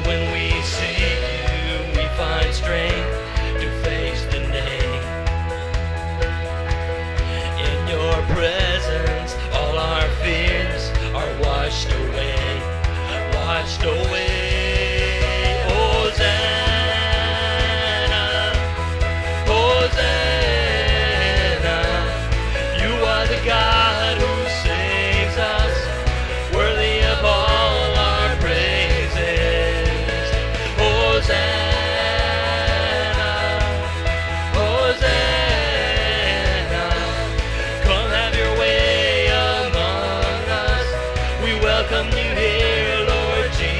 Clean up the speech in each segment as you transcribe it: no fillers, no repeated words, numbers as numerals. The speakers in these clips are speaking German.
when we seek you, we find strength to face the day. In your presence, all our fears are washed away, washed away. Hosanna, Hosanna, you are the God who saves us, worthy of all our praises. Hosanna, Hosanna, come have your way among us. We welcome you here, Lord Jesus.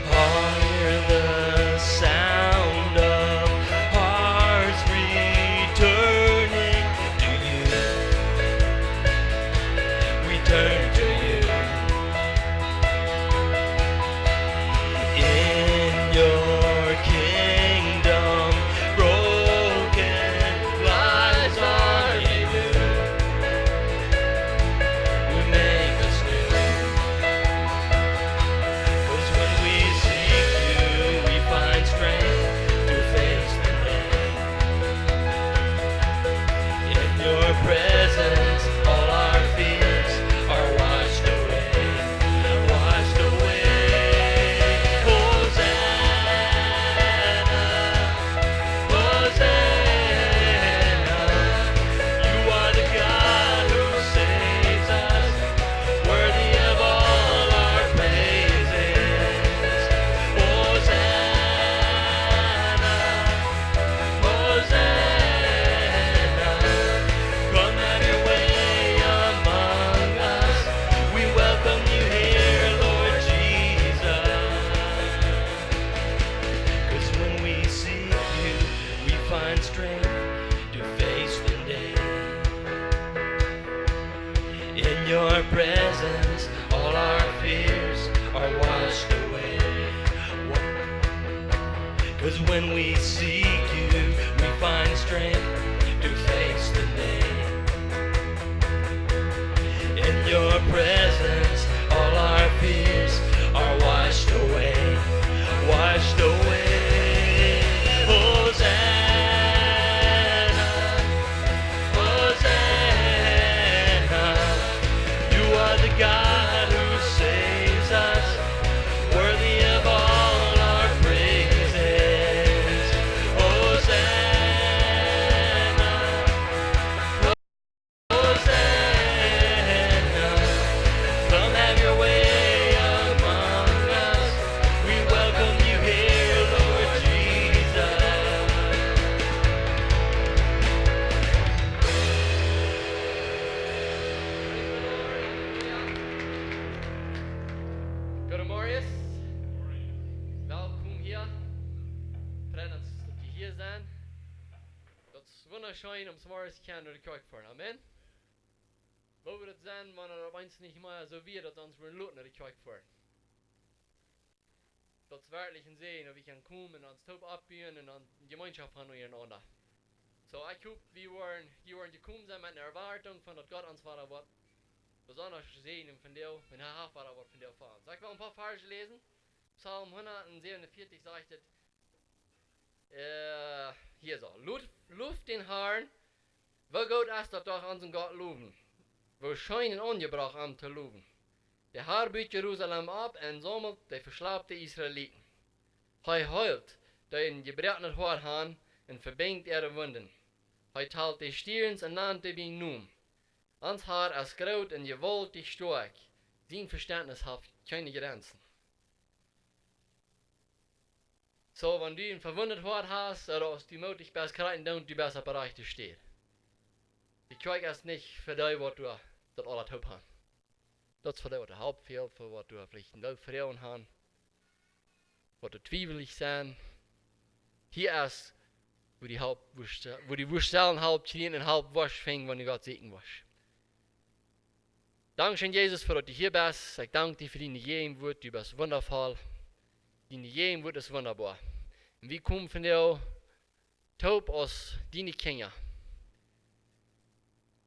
Hear the sound of hearts returning to you. We turn to you. In your kingdom, broken lives are renewed. We make us new. 'Cause when we seek you, we find strength to face the day. In your presence, all our fears are washed away, washed away. Hosanna, Hosanna, you are the God who saves us, worthy of all our praises. Hosanna, Hosanna, come have your way among us. We welcome you here, Lord Jesus. 'Cause when we seek you, we find strength to face the day. In your presence, all our fears are washed away. 'Cause when we seek you, we find strength to face the day. In your presence, all our fears are washed away, washed away. Hosanna, Hosanna, you are the God who saves us, worthy of all our praises. Hosanna, Hosanna, come have your way among us. We welcome you here, Lord Jesus. Goedemorgen. Welkom hier. Freut uns, dass die hier sind. Das ist wunderschön, um morgens kennen durch die Kirche fahren. Amen. Wo wir das sind, wenn er uns nicht mehr so wie, dass uns wir Leute nach die Kirche fahren. Das ist wirklich ein Segen, und wir können kommen und uns top abbiegen und an Gemeinschaft haben miteinander. So, ich hoffe, wir waren gekommen sind mit einer Erwartung von, dass Gott uns war, was besonders sehen von dir, wenn er hat war, was von dir fahren. Soll ich mal ein paar Verse lesen? Psalm 147 sagt es, hier so, Luft den Herrn, wo Gott ist, das doch unseren Gott loben. Wo scheinen ungebracht am zu loben. Der Herr büht Jerusalem ab und sammelt die verschlafte Israeliten. Er heult den gebrochenen Hort und verbindet ihre Wunden. Er teilt die Stirns und Land wie Num. Ans Haar ist groß und gewaltig stark. Sein Verständnis hat keine Grenzen. So, wenn du ein verwundet Hort hast, oder als du mutig bist, kreiten du besser bereit zu stehen. Die Kirche ist nicht für dich, was du das alles top hast. Das ist für dich, was du Hauptfehlt, für was du vielleicht nicht Frauen hast, was du zweifelig sind. Hier ist, wo die Wurstellen halb clean und halb wasch fängt, wenn du Gott segnen wirst. Dankeschön, Jesus, für dass du hier bist. Ich danke dir für deine Gegenwart, du bist wundervoll. Deine Gegenwart ist wunderbar. Und wir kommen von dir, taub aus deine Kinder.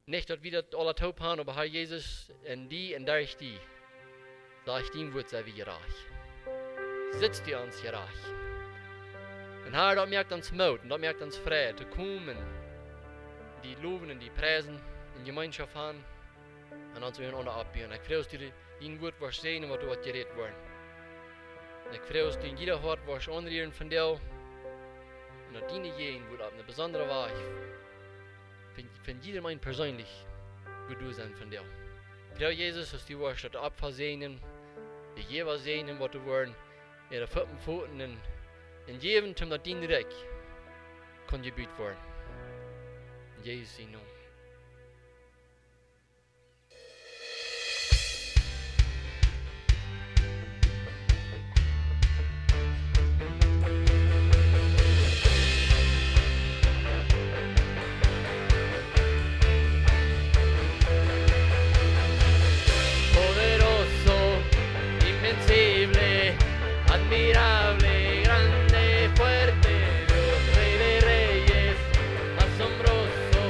Nicht, dass wir das alle taub haben, aber Herr Jesus, in die und durch die da ich dein Wort sei wie reich. Sitzt du uns hier reich. Und Herr, dat merkt uns Mut und dat merkt uns Freude, zu kommen, die loben und die preisen, in Gemeinschaft haben und uns miteinander abbiegen. Ich freue mich, dein Wort was sehen, was du hat geredet worden. Und ich freue mich, in jeder Hort was anrühren von dir und dass deine Jehen wird auf eine besondere Weise von jedem einen persönlich wird du sein von dir. Ich freue Jesus, dass du was das Abfall sehen, die jeweils sehen, was du wollen, ihre Pfoten in jedem, zum dass dein Reich kann gebüht werden. In Jesus' Namen. Admirable, grande, fuerte, Dios, Rey de Reyes, asombroso,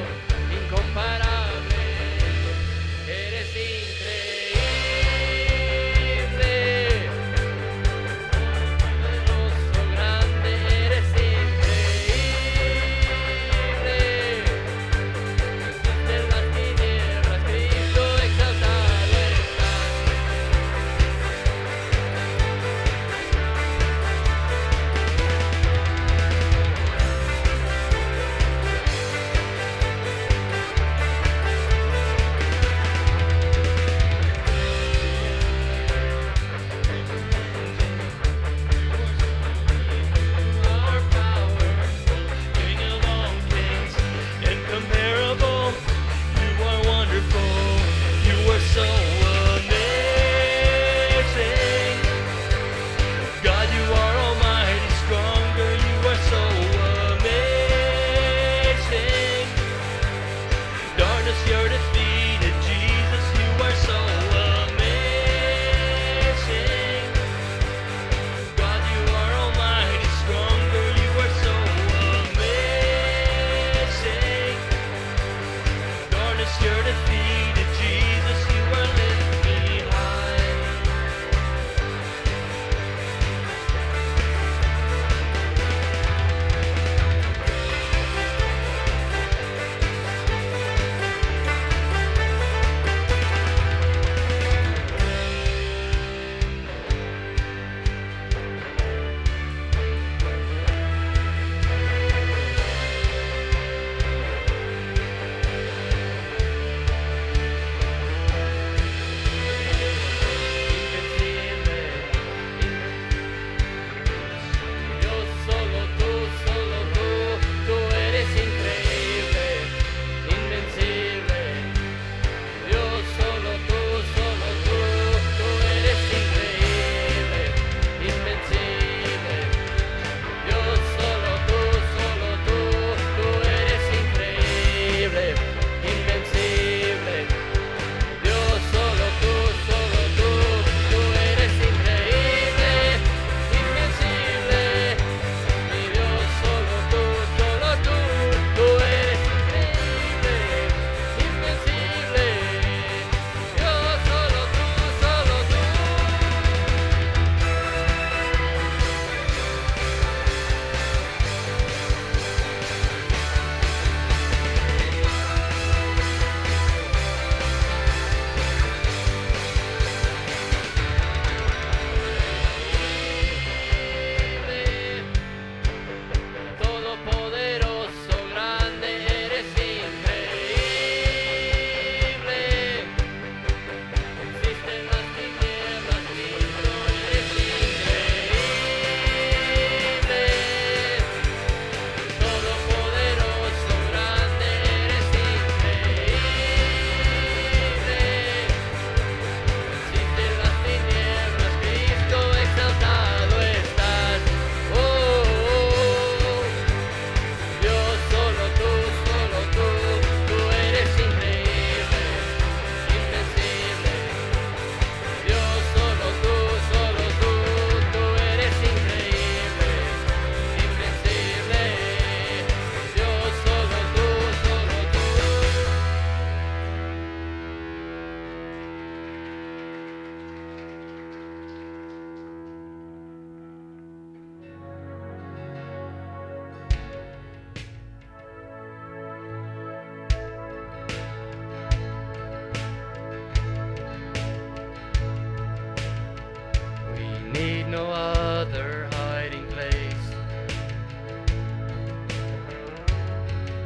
no other hiding place.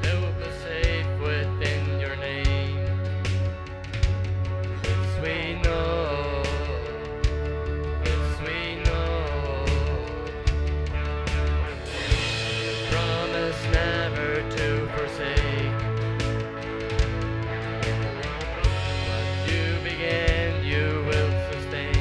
They will be safe within your name. This we know, this we know. Promise never to forsake. What you begin, you will sustain.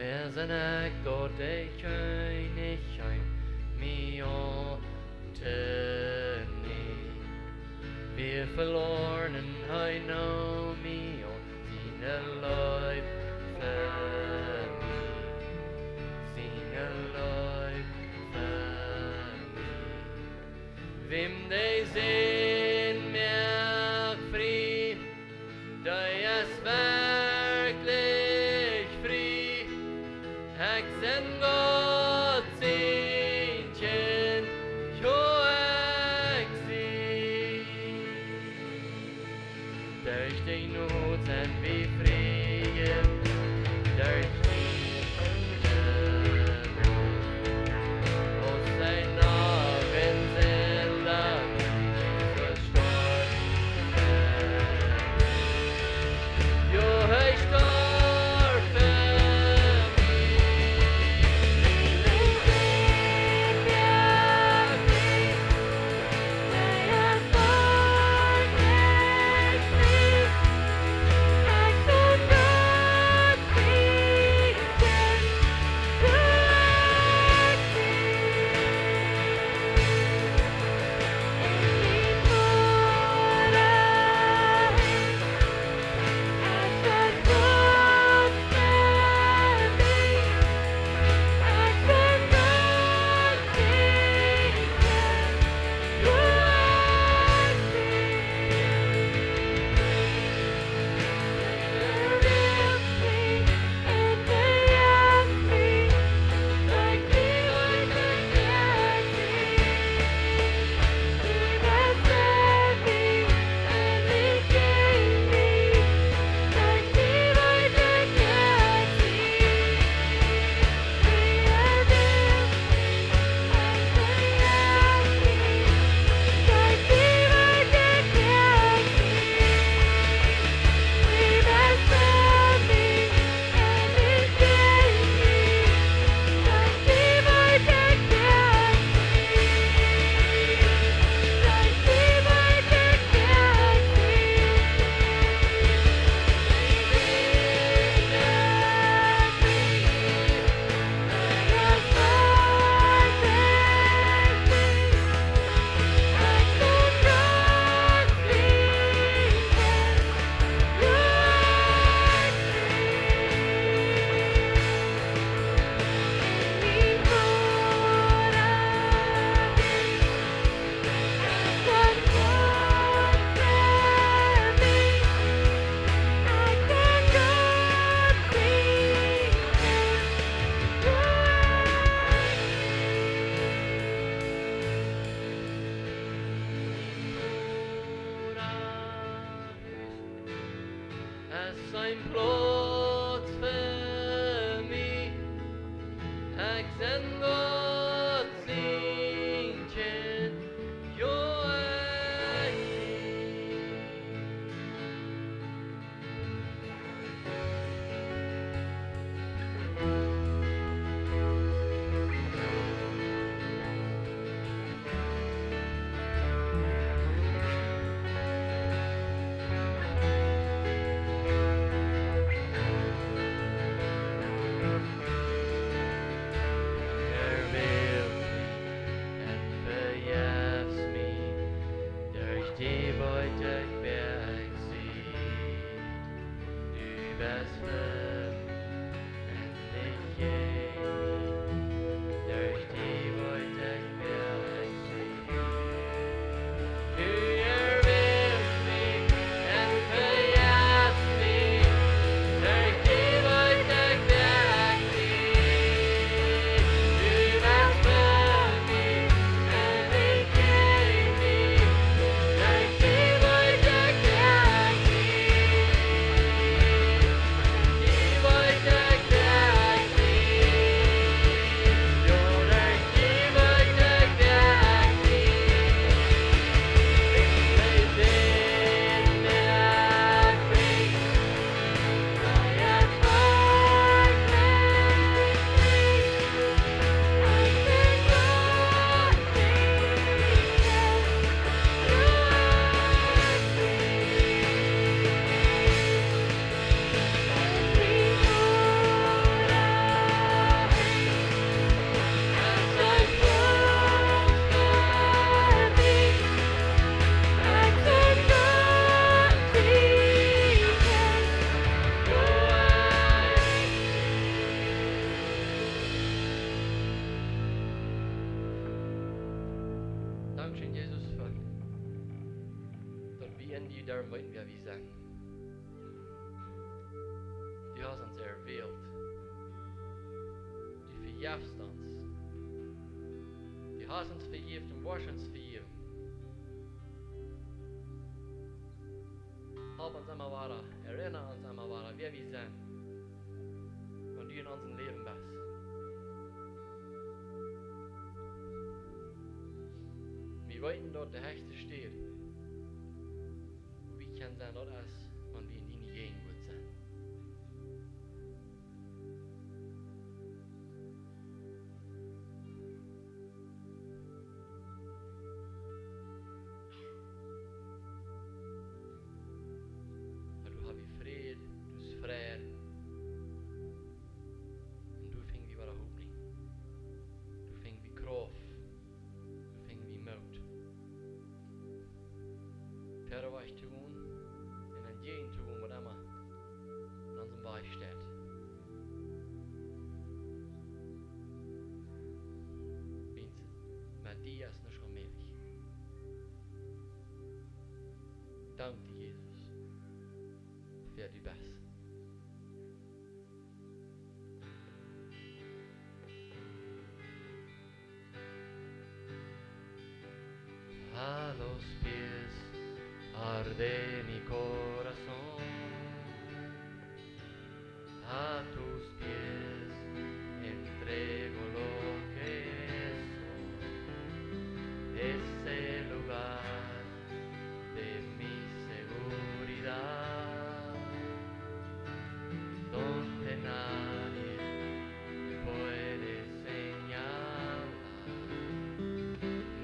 Wer zijn ek dat ik niet zijn, mij te niet. Wir verloren en hij nou mij zijn lijf van zijn lijf van wem de zin merk vrij, der is werklich vrij. Ik zijn God zientjen, jo ik zie. Durch die Not zijn we vrij, durch die aus zijn Namen zijn lang gestorben. Jo, hij gestorben. Zijn plots voor mij, ik zijn God zientjen, jo ik zie. has ons erwählt. Du vergibst uns. Du hast uns vergeben und wirst uns vergeben. Help uns immer weiter, erinnere uns immer weiter, wer wir sind. Und du in unserem Leben bist. Wir wollten dort der Höchste steht. Wie kann sein dort als man wie in die Gegenwart sein. Und du hast Fried, du hast Frieden. Und du fängst wie wieder Hoffnung. Du fängst wie Kraft. Du fängst wie Mut. Perder was tun, und an jeden tun, was immer an unserem Weg steht. Mit dir ist nicht unmöglich. Danke dir, Jesus, für die Beste. A los pies arde mi corazón, a tus pies entrego lo que soy, ese lugar de mi seguridad, donde nadie me puede señalar.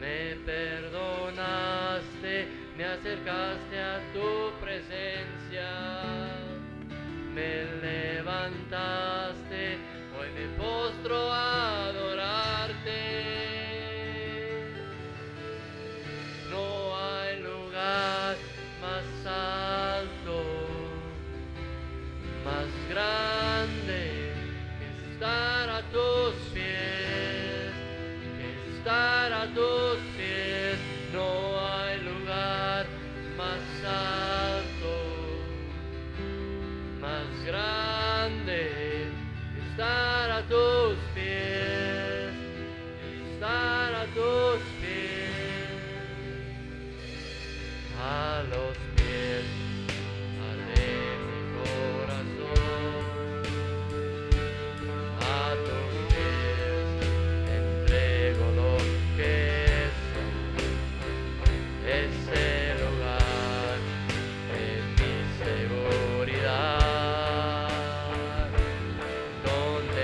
Me perdonaste, me acercaste a tu presencia, me levantaste, hoy me postro a adorarte. No hay lugar más alto, más grande que estar a tus pies, que estar a tus pies. No hay lugar más alto, más grande que estar a tus pies, que estar a tus pies. A los pies arde mi corazón, a tus pies entrego lo que ese lugar de mi seguridad, donde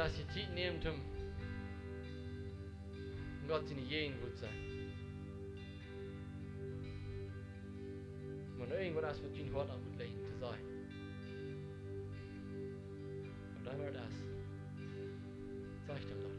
als je tijd neemt om God in je goed zijn. Maar nu irgendwo als we tien hart aan moet leggen te zijn. Und dann war das. Sag ich dem dort.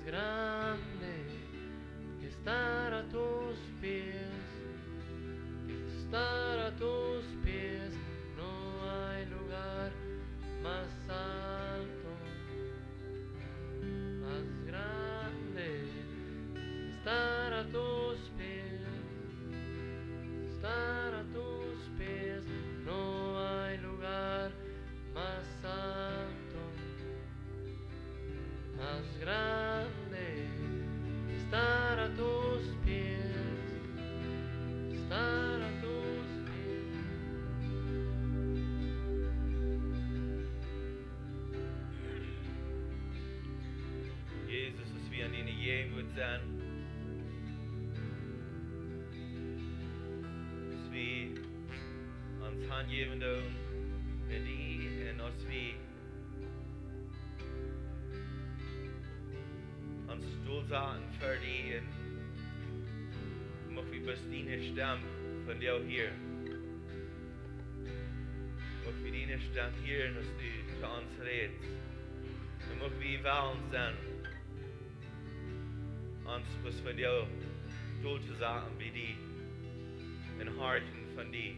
Grande que estar a tus pies, no hay lugar más alto, más grande que estar a tus pies, no hay lugar más alto, más grande estar a tus pies, estar a tus pies. Jesus, als wir an deine Gegenwart sind, als wir uns hingeben mit dir und als wir uns Stuhlsaten für dich und mag wir bis deine Stimme von dir hier. Mag wir deine Stimme hier, als du zu uns redest. Und mag wir wollen sein, uns was von dir Stuhlsaten wie die in Harten von dir.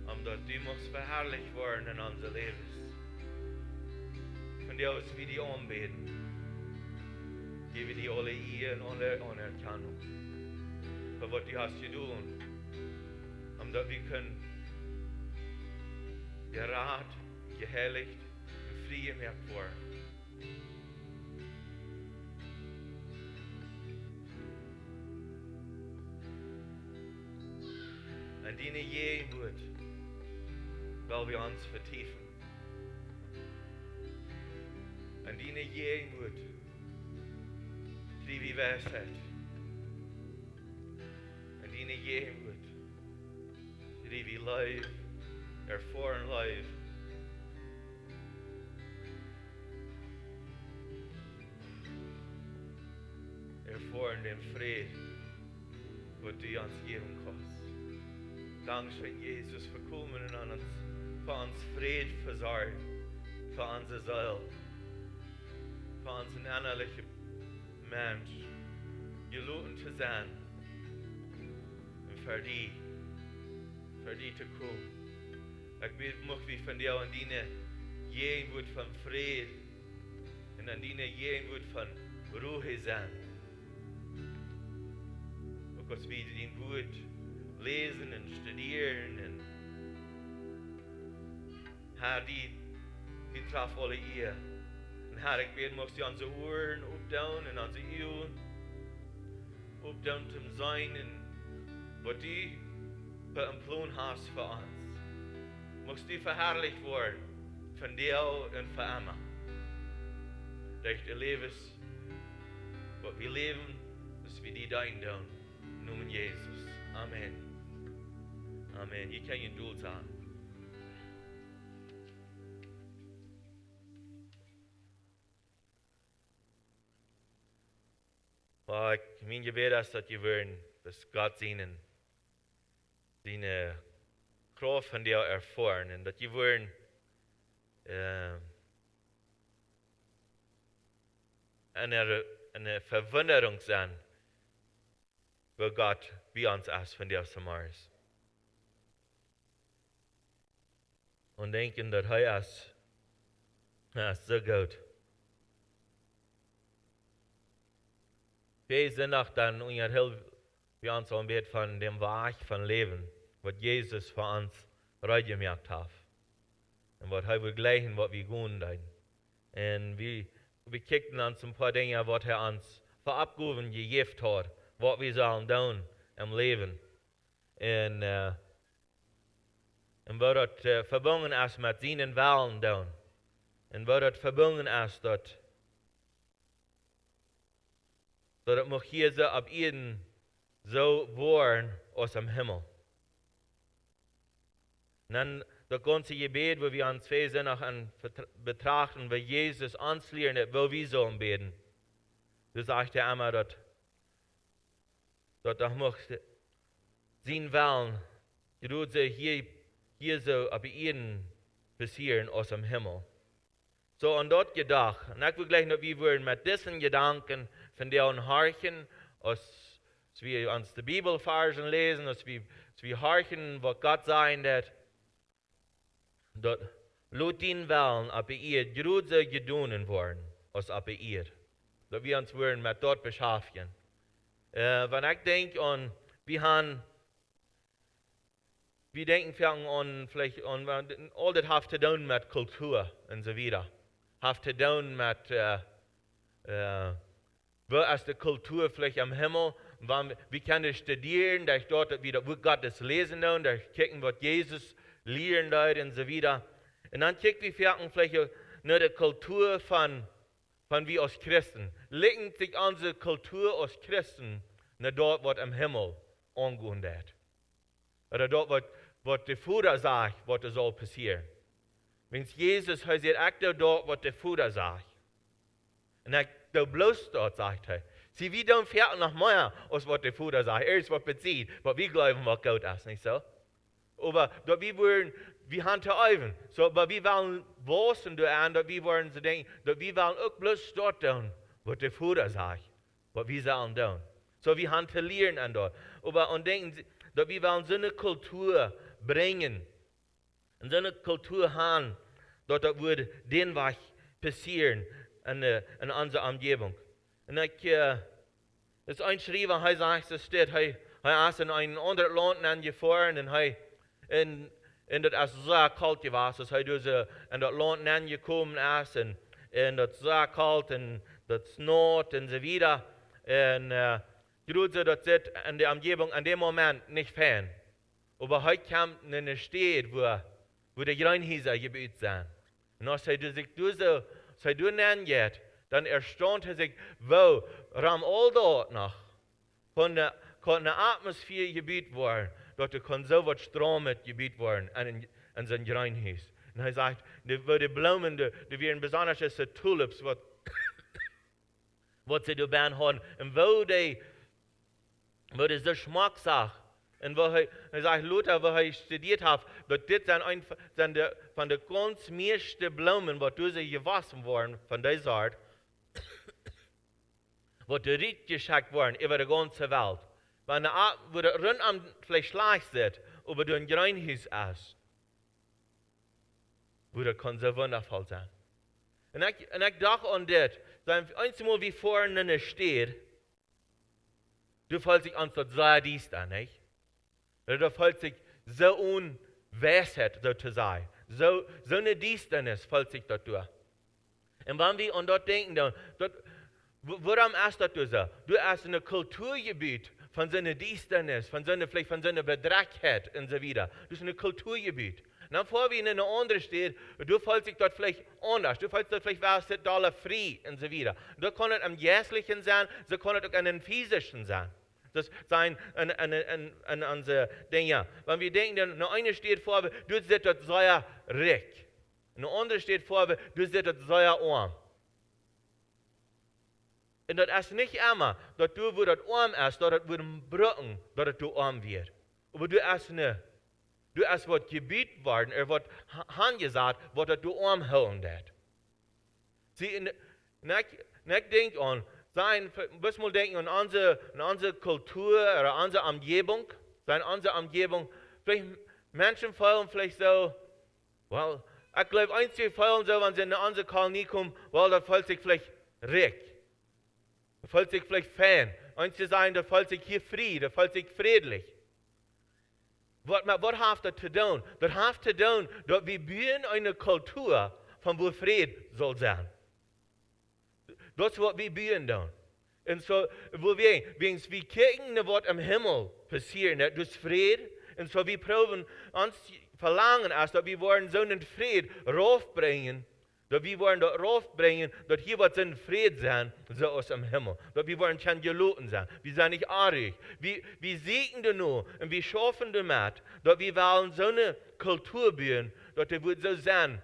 Omdat du magst verherrlicht worden in unser Leben. Von dir aus wie die anbeten. Gebe dir alle Ehre und alle Anerkennung für was du hast getan. Omdat wir können gerat, geheiligt und frei gemacht worden. An deine Gegenwart weil wir uns vertiefen. An deine Gegenwart kriegen wir Weisheit. An deine Gegenwart kriegen wir Leib, erfahren Leib. Erfahren den Frieden, was du uns geben kannst. Dankeschön, Jesus, für kommen an uns, für uns Frieden versorgen, für unsere Seele, für unseren innerlichen Mensch, gelohnt zu sein und für die zu kommen. Ich möchte wie von dir an deine Gegenwart von Frieden und an deine Gegenwart von Ruhe sein. Und dass wir dein Wort lesen und studieren und Herr, die traf alle ihr. Und Herr, ich bete, möchtest du unsere Ohren aufdauen und unsere Augen aufdauen zum Sein und was du für einen Plan hast für uns. Möchtest du verherrlicht werden von dir und für immer. Durch die Lebens, was wir leben, dass wir die dein tun. Im Namen Jesus. Amen. Amen. Je kan je doel zijn. Maar mijn gebed is dat je willen, dat God zijn kracht van jou ervaren en dat je willen een verwondering zijn waar God bij ons is van jou Samaris. Und denken, dass er ist Ja, ist so gut. Wir sind auch dann unter Hilfe, wir uns ein bisschen von dem Wajch von Läwen, was Jesus für uns reingemacht hat. Und was er will gleichen, was wir tun dann. Und wir kicken uns ein paar Dinge, was er uns für Abgaben gegeben hat, was wir sollen tun im Leben. Und was das verbunden ist mit seinen Wahlen tun. Und was das verbunden ist, dass es mag hier so ab Eden so worden aus dem Himmel. Und dann das ganze Gebet, wo wir uns zwei sind, auch betrachten, wo Jesus uns lernt, wo wir sollen beten. Du sagst ja immer, dass das mag sein Willen, du hier so ab Eden passieren aus dem Himmel. So an dort gedacht. Und ich will gleich noch, wie wir mit diesen Gedanken von deren Harchen, als wir uns die Bibelversen lesen, als wir harchen, was Gott sagen wird, dort laut den Wellen ab ihr größer gedonen worden, als ab ihr. Dass wir uns wollen mit dort beschäftigen. Wenn ich denke an, wir denken an, vielleicht an, all das hat zu tun mit Kultur und so weiter. Hat zu tun mit, wo ist die Kultur vielleicht am Himmel? Wie kann ich studieren, dass ich dort wieder, wo Gott das lesen kann, dass ich gucken, was Jesus lehren dort und so weiter. Und dann kicken wir vielleicht nur die Kultur von wir als Christen. Legen sich unsere Kultur als Christen nicht dort, was am Himmel angehen wird. Oder dort, was der Vater sagt, was soll passieren. Wenn Jesus sagt, ich dort, was der Vater sagt. Und ich bloß dort, sagt er. Sie, wir don't fährt noch mehr, als was der Vater sagt. Er ist was bezieht, was wir glauben, was Gott ist, nicht so? Aber dort wir haben zu üben. So, aber wir wollen wissen, dass wir wollen so denken, dass wir wollen auch bloß dort tun, was der Vater sagt, was wir sollen tun. So, wir haben zu lernen an dort. Aber und denken, dass wir wollen so eine Kultur bringen, und so eine Kultur haben, dass das würde den was passieren in unserer Umgebung. Und das ist ein Schreiber, er sagt, es steht, er ist in ein anderes Land angefahren und und das ist sehr kalt gewesen, dass er in das Land angekommen ist und das ist sehr kalt und das schneit und so weiter. Und gerade das ist in der Umgebung an dem Moment nicht fern. Aber heute kam eine Stadt, wo die Grünhäuser gebaut sind. Und als er sich so nennen geht, dann erstaunt er sich, wo ram all dort noch von der Atmosphäre gebaut worden, dort kann so was Strom mit gebaut worden an sein Grünhaus. Und er sagt, wo die Blumen, die wären besonders so Tulips, was sie da haben, und wo das so Schmackssache. Und wo er sagt, Luther, wo er studiert hat, das sind von den ganz meisten Blumen, die durch sie gewaschen wurden, von dieser Art, wo die Ried geschickt wurden über die ganze Welt. Wo der rund am vielleicht schlecht sitzt, aber du ein Grünhaus ist, wo der kann so wundervoll sein. Und ich dachte an das, einmal wie vorne steht, du fühlst dich an so sehr dies da, nicht? Du fühlst dich so unwässert, so zu sein. So eine Dienstnis fühlt sich dort durch. Und wenn wir an dort denken, woran ist das so? Du hast ein Kulturgebiet von so einer Dienstnis, vielleicht von so einer Bedrägtheit und so weiter. Das ist ein Kulturgebiet. Und dann vor wie in einer anderen steht, du fühlst dich dort vielleicht anders. Du fühlst dort vielleicht, wärst du da frei und so weiter. Da kann es am Geistlichen sein, so kann es auch an den Physischen sein. Das sein an unsere Dinge. Wenn wir denken, eine eine steht vor, du sitzt dort sehr reich. Eine andere steht vor, du sitzt dort sehr arm. Und das ist nicht immer, dass du, wo das arm ist, dass das wird brücken, dass du arm wird. Aber du hast was gebiet worden, wird angesagt, was du arm holen wird. Sie, und ich denke an, müssen wir denken an unsere Kultur oder unsere Umgebung. Unsere Umgebung, vielleicht Menschen fühlen vielleicht so, well, ich glaube, einzige Fällen so, wenn sie in eine andere Kolonie kommen, weil da fühlt sich vielleicht recht. Da fühlt sich vielleicht Fan. Einzige sagen, da fühlt sich hier Friede, da fühlt sich friedlich. Was hat das zu tun? Das hat zu tun, dass wir bauen eine Kultur, von wo Fried soll sein. Das ist, was wir bauen dann. Und so, wo wir kicken, was am Himmel passiert, das ist Fried. Und so, wir proben uns verlangen, als dass wir wollen so einen Fried raufbringen, dass wir wollen das raufbringen, dass hier was in Fried sein, so aus dem Himmel. Dass wir wollen kein Geloten sein. Wir sind nicht arg. Wir segnen nur und wir schaffen damit, dass wir wollen so eine Kultur bauen, dass die wird so sein,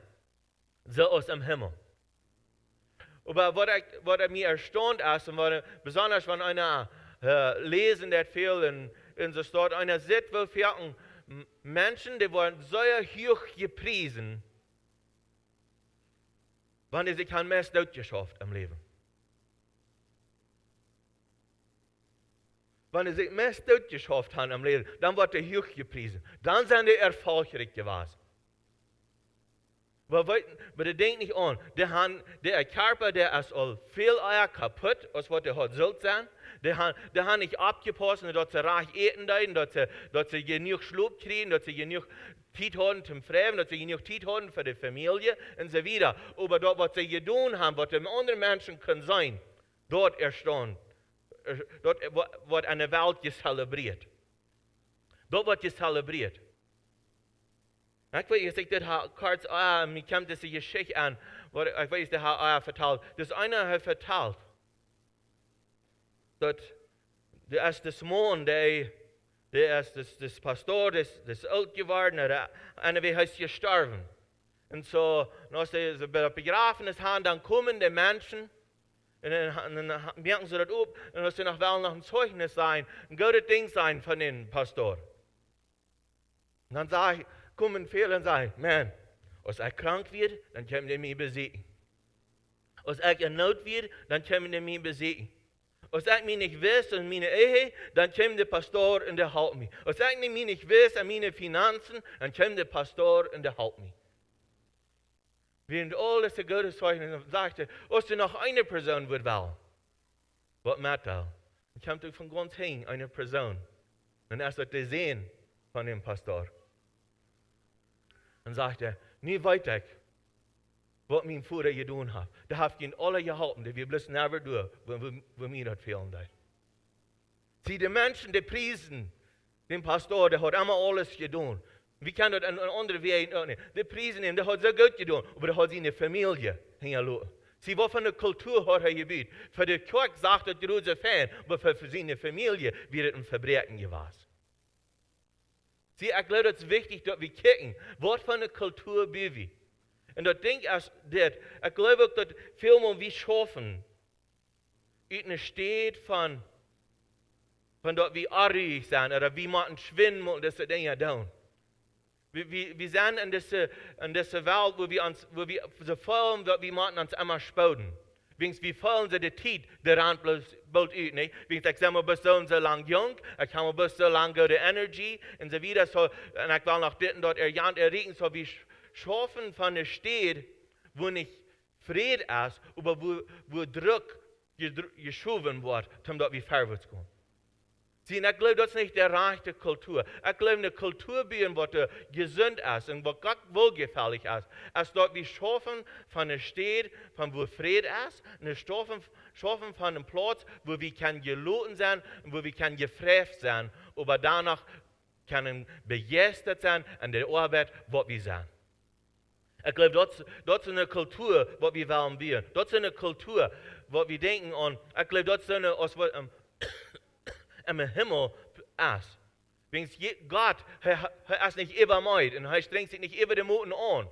so aus dem Himmel. Aber was mir erstaunt ist, und besonders wenn einer lesen, das viel in so steht, einer sieht, wo viele Menschen, die werden so hoch gepriesen, wenn sie sich an mehr geschafft im Leben. Wenn sie sich mehr geschafft haben im Leben, dann wird er hoch gepriesen. Dann sind sie erfolgreich gewesen. Aber die denken nicht an, der Körper, der ist all viel eher kaputt, als was der hat sollte sein. Der hat nicht abgepasst, dass sie reich eten können, dass sie genug Schlaf kriegen, dass sie genug Zeit haben zum Fremden, dass sie genug Zeit haben für die Familie und so weiter. Aber dort, was sie getan haben, was dem anderen Menschen können sein, dort erstaunt. Dort wird eine Welt gezelebriert. Dort wird gezelebriert. Ich weiß, ich das kurz, mir kommt diese Geschichte an, ich weiß, der hat vertalt. Das einer hat vertalt, dass der ist das Mann, der ist das Pastor, das alt geworden, einer wie heißt gestorben. Und so, als sie bei der Begräbnis haben, dann kommen die Menschen, und dann merken sie das ab, und als sie noch ein Zeugnis sein, ein gutes Ding sein von dem Pastor. Und dann kommen viele und sagen, man, als ich krank wird, dann können die mich besiegen. Als ich in Not wird, dann können die mich besiegen. Als ich mich nicht weiß an meine Ehe, dann kommt der Pastor und der hält mich. Als ich mich nicht weiß an meine Finanzen, dann kommt der Pastor und der hält mich. Während alles der Gotteszeichen sagte, als du noch eine Person wird wählen, was macht er? Dann kommt von ganz hin eine Person. Und erst hat er sehen von dem Pastor. Dann sagt er, nie weiter, was mein Vater getan hat. Da hat ihn alle gehalten, die wir bloß nicht durch, wo mir das fehlen. Sie, die Menschen, die priesen den Pastor, der hat immer alles getan. Wir können das an andere Wege nicht. Die priesen ihn, der hat so gut getan, aber der hat seine Familie hingelassen. Sie, was für eine Kultur hat er gebiet. Für die Kirche sagt er, der ist ein Fan, aber für seine Familie wird es ein Verbrechen gewesen. Sie, ich glaube, es ist wichtig, dass wir gucken, was für eine Kultur bin wir. Und das Ding ist, ich glaube auch, dass vielmal wir schaffen, in einer Stadt von dort wir arg sind, oder wir machen schwimmen und diese Dinge tun. Wir sind in dieser Welt, wo wir so fallen, dass wir machen uns immer spüren. Wir fallen so die Zeit, der Rand bloß ut, nicht? Ich sage, wir bist so lang jung, ich habe bis so lange gute Energie, und so wieder, so, und ich will noch dort erregen, so wie schaffen von der Stadt, wo nicht Fried ist, aber wo Druck geschoben wird, damit wir vorwärts kommen. Sie, ich glaube, das ist nicht die rechte Kultur. Ich glaube, eine Kultur, die gesund ist und was Gott wohlgefällig ist, ist dort, wir schaffen von der Stadt, von wo Fried ist, und wir schaffen von einem Platz, wo wir geloten sein und wo wir gefreut sein, aber danach können begeistert sein an der Arbeit, was wir sind. Ich glaube, das ist eine Kultur, was wir wollen bauen. Das ist eine Kultur, was wir denken an. Ich glaube, das ist eine, im Himmel ist. Gott, er ist nicht übermäut und er strengt sich nicht über den Muten an.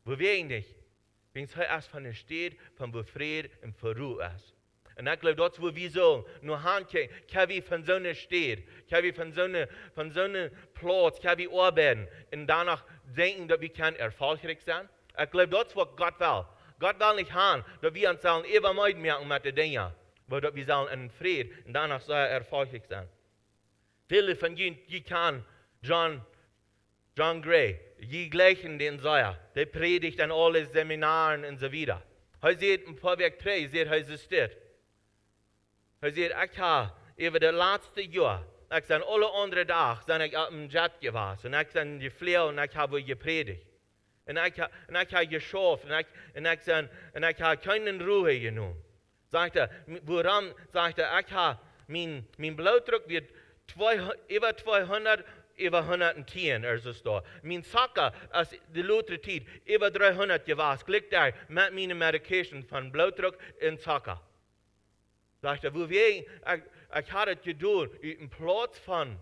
Wo wir ihn nicht. Er ist von der Stadt, von wo Fried und Ruhe ist. Und ich glaube, das, wo wir so nur handkriegen, kann wir von so einer Stadt, kann wir von so einem Platz, kann wir arbeiten und danach denken, dass wir erfolgreich sein. Ich glaube, das ist, was Gott will. Gott will nicht haben, dass wir uns übermäut merken mit den Dingen. Aber wir sollen in Frieden und danach soll er erfolgreich sein. Viele von ihnen, die kann John John Gray, je gleichen den Säuer, der predigt an alle Seminaren und so weiter. Er sieht ein paar Weg 3, sieht er existiert. Er sieht, ich habe über das letzte Jahr, ich bin alle andere Tag, ich auf dem Jet gewesen, und ich bin geflogen und ich habe gepredigt. Und ich habe geschafft, und ich habe keine Ruhe genommen. Sagt er, woran? Sagt er, ich habe, mein Blutdruck wird über 200, über 110, also da. Mein Zucker, als die Luther Zeit, über 300 gewesen, liegt da mit meiner Medication von Blutdruck und Zucker. Sagt er, ich hatte es getan, im Platz von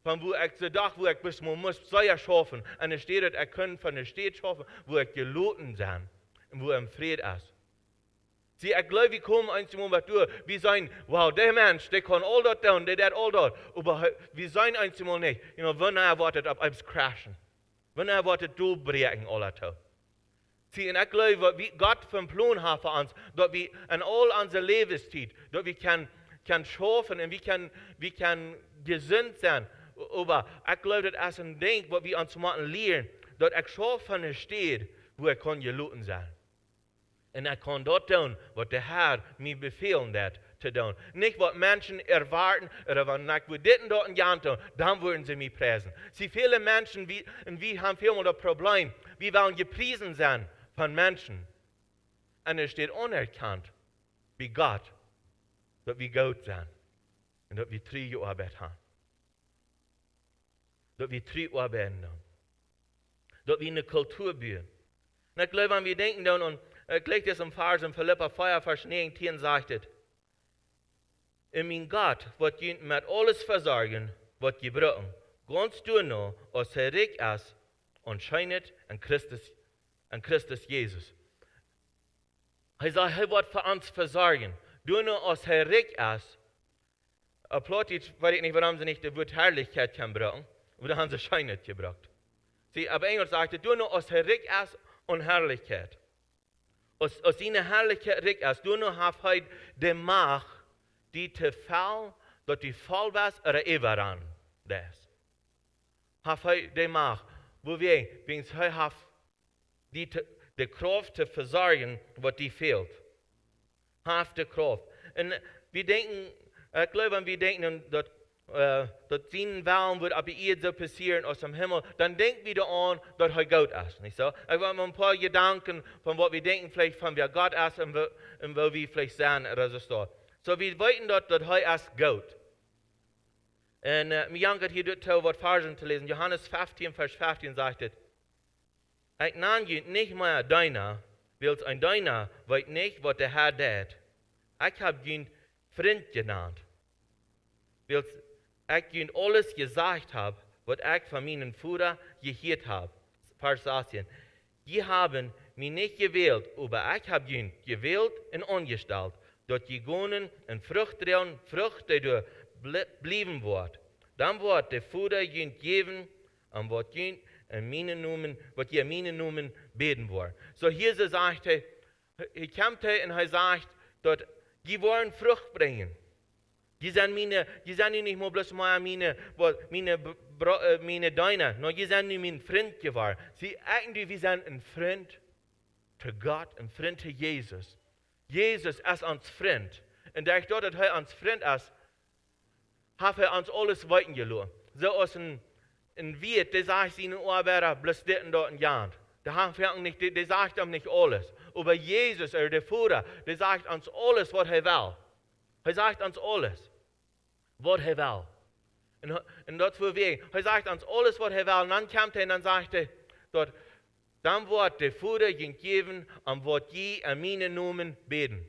wo ich gedacht, wo ich bis man muss Säuer schaffen, und es steht, ich kann von der Stadt schaffen, wo ich geloten sein und wo im Fried ist. Sie, ich glaube, wir kommen einmal durch, wir sagen, wow, der Mensch, der kann all das tun, der all das, aber wir sagen einmal nicht, wenn er wartet, ob es crashen, wenn er wartet, durchbrechen, all das. Sie, und ich glaube, wie Gott vom Plan hat für uns, dass wir in all unserer Lebenszeit, dass wir kann schaffen und wir kann gesund sein. Aber ich glaube, das ist ein Ding, was wir uns machen lernen, dass ich schaffe von der Stadt, wo ich kann geluten sein. Und ich kann dort tun, was der Herr mir befehlen wird zu tun. Nicht, was Menschen erwarten, oder wenn ich das dort gern tun, dann würden sie mich preisen. Sie, viele Menschen, wir haben vielmal das Problem, wir wollen gepriesen sein von Menschen. Und es steht unerkannt, wie Gott, dass wir gut sind. Und dass wir 3 Jahre Arbeit haben. Dass wir 3 Jahre arbeiten. Dass wir eine Kultur bauen. Und ich glaube, wenn wir denken dann, und ich lege das im Vers in Philippa 4, Vers 19, sagt es, in mein Gott wird ihr mit alles versorgen, was ihr braucht. Ganz du noch, als er reich ist und scheint in Christus Jesus. Er sagt, er wird für uns versorgen. Du noch, als er reich ist, Plötzlich weiß ich nicht, warum sie nicht das Wort Herrlichkeit kann brauchen, aber da haben sie Scheinheit gebraucht. Sie, aber Engel sagte, du nur aus Herrlich ist und Herrlichkeit. Aus seiner Herrlichkeit reich ist, du nur hast heute die Macht, die te fall, dat die voll was oder überan das. Hast heute die Macht, wo wir, wenn es heute haben, die Kraft zu versorgen, was die fehlt. Hast die Kraft. Und wir denken, ich glaube, wir denken, dass seinen Wahlen wird aber ihr so passieren aus dem Himmel, dann denkt wieder an, dass er Gott ist, nicht so? Ich habe ein paar Gedanken von was wir denken, vielleicht von wer Gott ist und wo wir vielleicht sein oder so. So wir wissen, dass er ist Gott. Und mir jankert hier dort was Versen zu lesen. Johannes 15, Vers 15 sagt es, ich nenne ihn nicht mehr deiner, weil es ein deiner weiß nicht, was der Herr tut. Ich habe ihn Freund genannt, weil ich ihm alles gesagt habe, was ich von meinen Führern gehört habe. Vers 18. Die haben mich nicht gewählt, aber ich habe ihn gewählt und angestellt, dass die Gonen und Frucht tragen, Frucht, die bleiben wird. Dann wird der Führer ihnen geben, und was ihr in meinen Namen beten wird. So hier sagt er kommt und er sagt, dass die wollen Frucht bringen. Die sind nicht mal bloß meine Deiner, sondern die sind nicht mein Freund geworden. Sie eigentlich, wir sind ein Freund zu Gott, ein Freund zu Jesus. Jesus ist uns Freund. Und da ich dort, dass er uns Freund ist, hat er uns alles weitergelassen. So aus ein Wirt, der sagt seinen Arbeiter, bloß das und dort ein Jahr. Der sagt ihm nicht alles. Aber Jesus, der Führer, der sagt uns alles, was er will. Er sagt uns alles, was er will. Und das für wir. Er sagt uns alles, was er will. Und dann kommt er und dann sagt er, dort, dann wird der Führer gegeben und wird je an meinen Namen beten.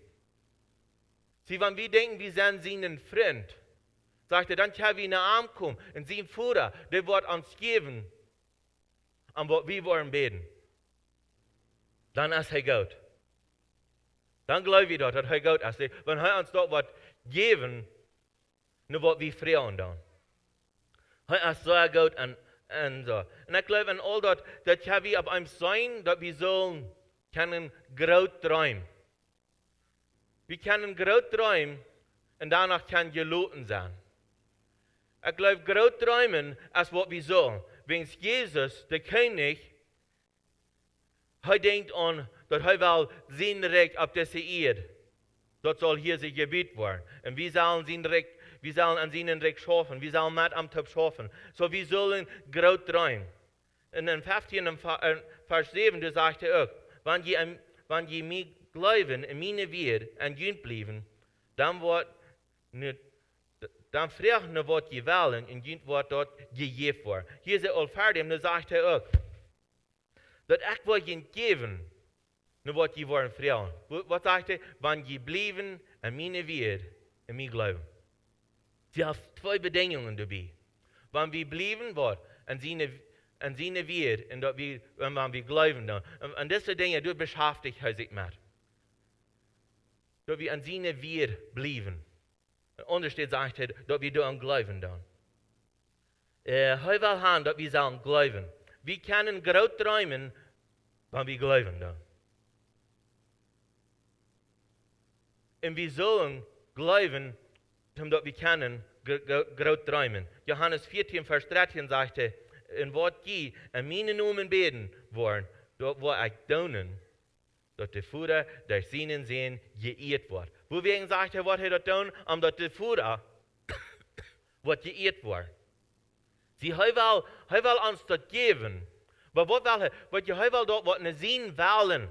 Sie, wenn wir denken, wir sind seinen Freund, sagt er, dann können wir in den Arm kommen und sein Führer, der wird uns geben und wir wollen beten. Dann ist er gut. Dann glaube ich, dass er gut ist. Wenn er uns dort was geben, nur was wir freuen dann. Er ist so gut und so. Und ich glaube, in all das, dass wir auf einem sein, dass wir so können groß träumen. Wir können groß träumen und danach kann geloten sein. Ich glaube, groß träumen ist, was wir sollen. wegen Jesus, der König, er denkt an, dass er will sein Recht auf diese Erde. Das soll hier sein Gebiet werden. Und wir sollen sein Recht, wir sollen an seinen Recht schaffen. Wir sollen mit am Tag schaffen. So wir sollen groß träumen. Und in 15 Vers 7, da sagt er auch, wenn je mich glauben in meine Wert und jünd bleiben, dann fragen wir, was je wollen und jünd wird dort gegeben worden. Hier ist er all fertig und da sagt er auch, dass ich will ihnen geben, nur was je wollen fragen. Was sagt er? Wenn je bleiben in meine Wert und mich glauben. Sie haben 2 Bedingungen dabei. Wenn wir bleiben wird an seine Wert und wenn wir glauben dann. Und diese Dinge, du beschäftigt sich mit. Dass wir an seine Wert bleiben. Untersteht sagt er, dass wir daran glauben dann. Er will haben, dass wir sagen glauben. Wir können groß träumen, wenn wir glauben dann. Und wir sollen glauben, damit wir können groß träumen. Johannes 14, Vers 13 sagte, in wat die in meine Namen beten wollen, dort wo ich tun, dass der Vater durch seinen Sehen geehrt wird. Wogegen sagt er, was er dort tun, dass der Vater wird geehrt wird. Sie will uns das geben. Aber was will er? Was er will dort, was wir sehen wollen,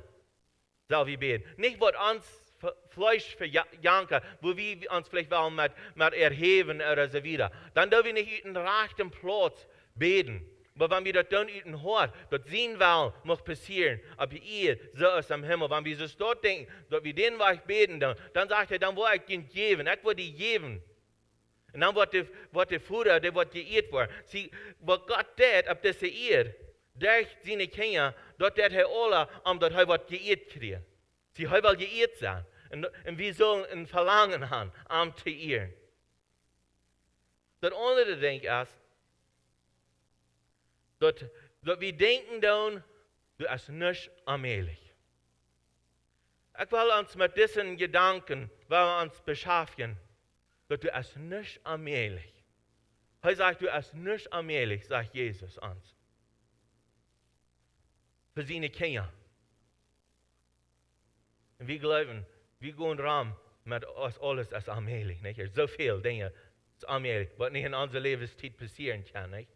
soll wir beten. Nicht, was uns Fleisch verjanken, wo wir uns vielleicht wollen mit erheben oder so wieder. Dann dürfen wir nicht in den rechten Platz beten. Aber wenn wir das dann in den Hort, das sehen wollen, muss passieren. Aber ihr, so ist am Himmel. Wenn wir so dort denken, dass wir den Weg beten, dann sagt er, dann will ich den geben. Ich will die geben. Und dann wird der Vater, der wird geehrt werden. Sie, was Gott tut auf dieser Erde, durch seine Kinder, dort tut er alle, dass er wird geehrt kriegen. Sie will geehrt sein. Und wir sollen ein Verlangen haben, zu ehren. Das andere Ding ist, dass wir denken dann, du bist nicht allmählich. Ich will uns mit diesen Gedanken, uns beschäftigen, dass du bist nicht allmählich. Er sagt, du bist nicht allmählich, sagt Jesus uns. Für seine Kinder. Und wir glauben, wir gehen ran mit uns alles als allmählich. Nicht? So viele Dinge ist allmählich, was nicht in unserer Lebenszeit passieren kann. Nicht?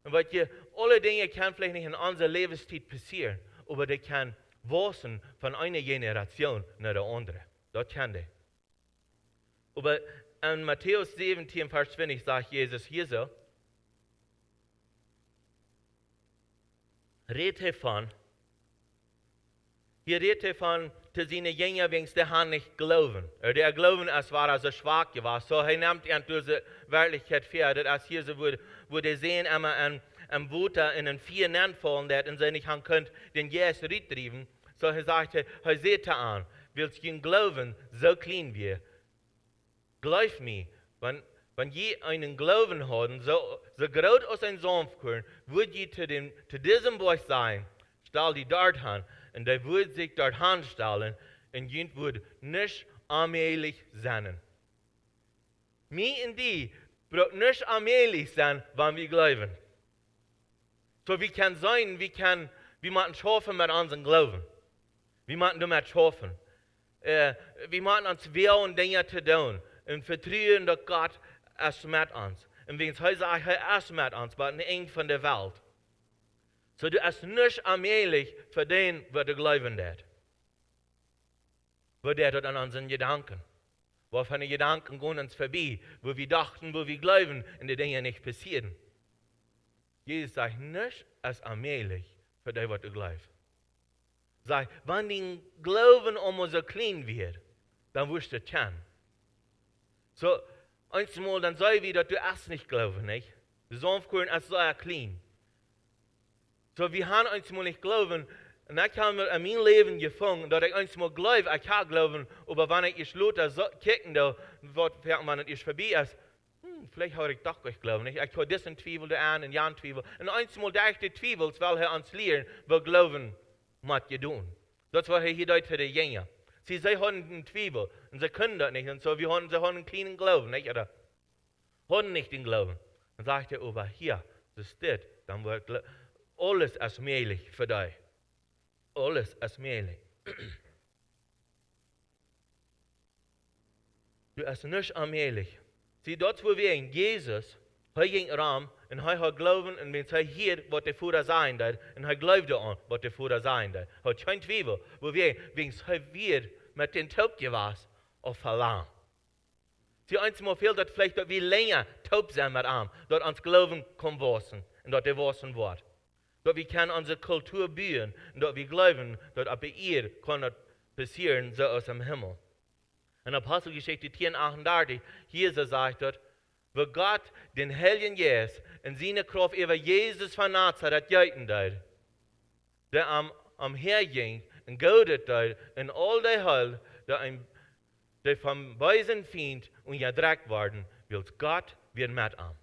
Und weil alle Dinge können vielleicht nicht in unserer Lebenszeit passieren, aber die können wachsen von einer Generation nach der anderen. Das kann die. Aber in Matthäus 17, Vers 20 sagt Jesus hier so, hier redet er von, dass seine Jünger wegen der Hand nicht glauben. Der Glauben, als war so schwach gewesen. So, er nimmt an diese Wirklichkeit für, dass hier so wo der sehen immer am Wuter in den 4 Nennfallen, der in seine Hand könnt, den Jesus ritrieben. So, er sagte, er seht an, willst du glauben, so klein wir. Glaub mir, wenn je einen Glauben haben, so groß aus ein Sanftkorn, wird je zu diesem Busch sein, stell die dort an, und der wird sich dort anstellen, und jemand wird nicht allmählich sein. Mir und die braucht nicht allmählich sein, wenn wir glauben. So wie kann sein, wir müssen schaffen mit unserem Glauben. Wir müssen damit schaffen. Wir müssen uns wählen, Dinge zu tun. Und vertrauen, dass Gott ist mit uns. Und wenn es heute sagt, er ist mit uns, aber nicht von der Welt. So du bist nicht allmählich für den, was du glauben wird. Was der tut an unseren Gedanken. Wovon die Gedanken gehen uns vorbei, wo wir dachten, wo wir glauben, und die Dinge nicht passieren. Jesus sagt nicht, es ist allmählich für den, was du glaubst. Sagt, wenn dein Glauben immer so klein wird, dann wirst du es kennen. So, einmal, dann sei wieder, du erst nicht glauben, nicht? Die Sanftkorn ist so klein. So, wir haben einmal nicht glauben, und ich habe in meinem Leben gefangen, dass ich einmal glaube, ich kann glauben, aber wenn ich Leute so kicken, wenn es vorbei ist, vielleicht habe ich doch nicht glauben, nicht? Ich habe diesen Zweifel, der einen, und jan Zweifel. Und einmal durch die Zweifel, weil er uns lernen, will glauben, was wir tun. Das war hier dort für die Jünger. Sie haben einen Zweifel und sie können das nicht. Und so, sie haben einen kleinen Glauben, nicht? Oder haben nicht den Glauben. Dann sagt er, aber hier, das steht, dan wordt alles is mogelijk voor dich. Alles is mogelijk. Du is niks onmogelijk. Zie, dat wo wir in Jesus, hij ging ram en hij had geloven en wenn hij hier wat de Vader zijn deed en hij geloofde aan wat de Vader zijn deed. Hij had geen twijfel, wo wir, wens hij weer met den taubje was of verlang. Zie, eenmaal veel dat vielleicht dat wir länger taub zijn met hem, dat ons geloven kon wassen en dat er wassen wordt. Dat wir kan onze cultuur buien en dat wir geloven dat op hier kan het passieren zoals im Himmel. In Apostelgeschichte 10:38, Jesus sagt dort, wo Gott den Heiligen Geist in seine Kraft über Jesus von Nazareth geiten deed, der am herging und godet deed in all die Heil, der vom bösen Feind und gedreckt worden, will Gott wird mit am.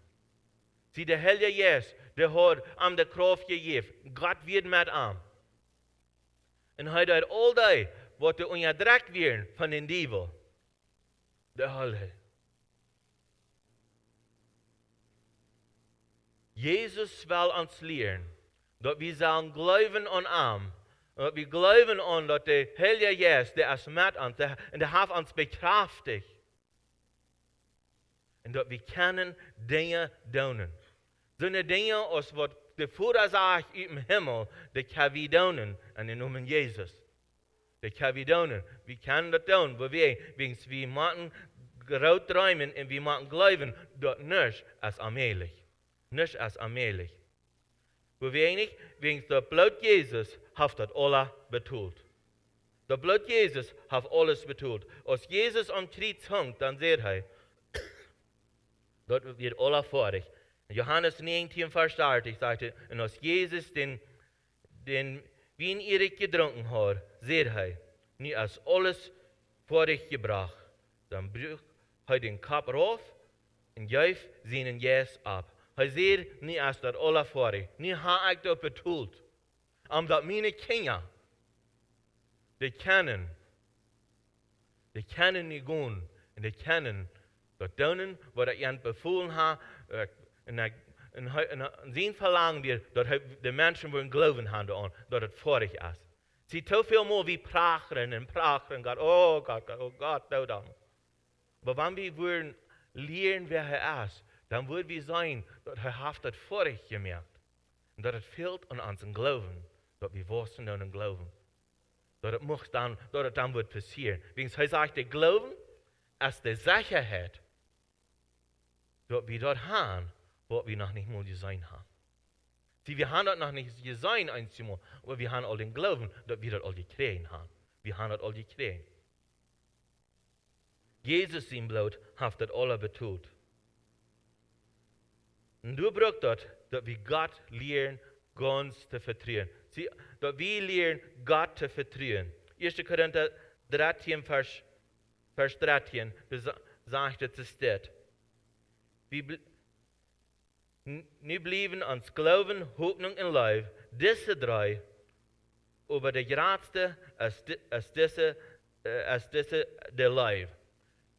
Sie, der Heilige Geist, der hat am der Kraft gegeben, Gott wird mit am. Und hij deed all die, wat der unterdreckt werden von den Dieven, der Hölle. Jesus will uns lehren, dass wir sollen glauben an ihm, dass wir glauben an, dass der Heilige Geist, der ist mit uns, und der hat uns bekräftigt. Und dass wir können Dinge tun. So eine Dinge, als was der Vater sagt im Himmel, die können wir tun, in den Namen Jesus. Die können wir tun. Wir können das tun, wo wir machen groß träumen und wir machen glauben, dass nichts ist allmählich. Nichts ist allmählich. Wo wir nicht, wegen der Blut Jesus hat das alles betont. Der Blut Jesus hat alles betont. Als Jesus am Kreuz hängt, dann sagt er, dort wird alles fertig. In Johannes 19, Vers 30 sagt er, und als Jesus den Wein Erik getrunken hat, sagt er, nu ist alles fertig gebracht. Dann brücht er den Kopf rauf und greift seinen Geist ab. Hij zei, nu is dat alle fertig. Nu heb ik dat bedoeld. Omdat mijn kinderen, die kennen niet gaan. En die kennen dat doen wat ik hen bevolen heb. En zijn verlangen weer dat de mensen willen geloven aan, dat het fertig is. Zie, te veel meer wie praten en praten. Oh God, nou dan. Maar wanneer we willen leren wie hij is, dan wordt we zijn dat hij heeft het fertig gemaakt. En dat het fehlt aan ons geloven. Dat we wassen doen en geloven. Dat het dan wordt passieren. Wegen hij zegt, de geloven is de zekerheid. Dat we dat hebben, wat we nog niet meer zijn hebben. Zie, we hebben dat nog niet gezien eenmaal, maar we hebben al den geloven dat we dat al gekregen hebben. We hebben dat al gekregen. Jezus zijn bloed heeft dat alle betoeld. En du brauchst dat we God leren, ganz te vertrauen. Zie, dat we leren God te vertrauen. 1. Korinther 13, Vers 13, sagt het is dit. Nu blijven ons geloven, hoopning en lief, deze drie, over de grootste als deze de lief.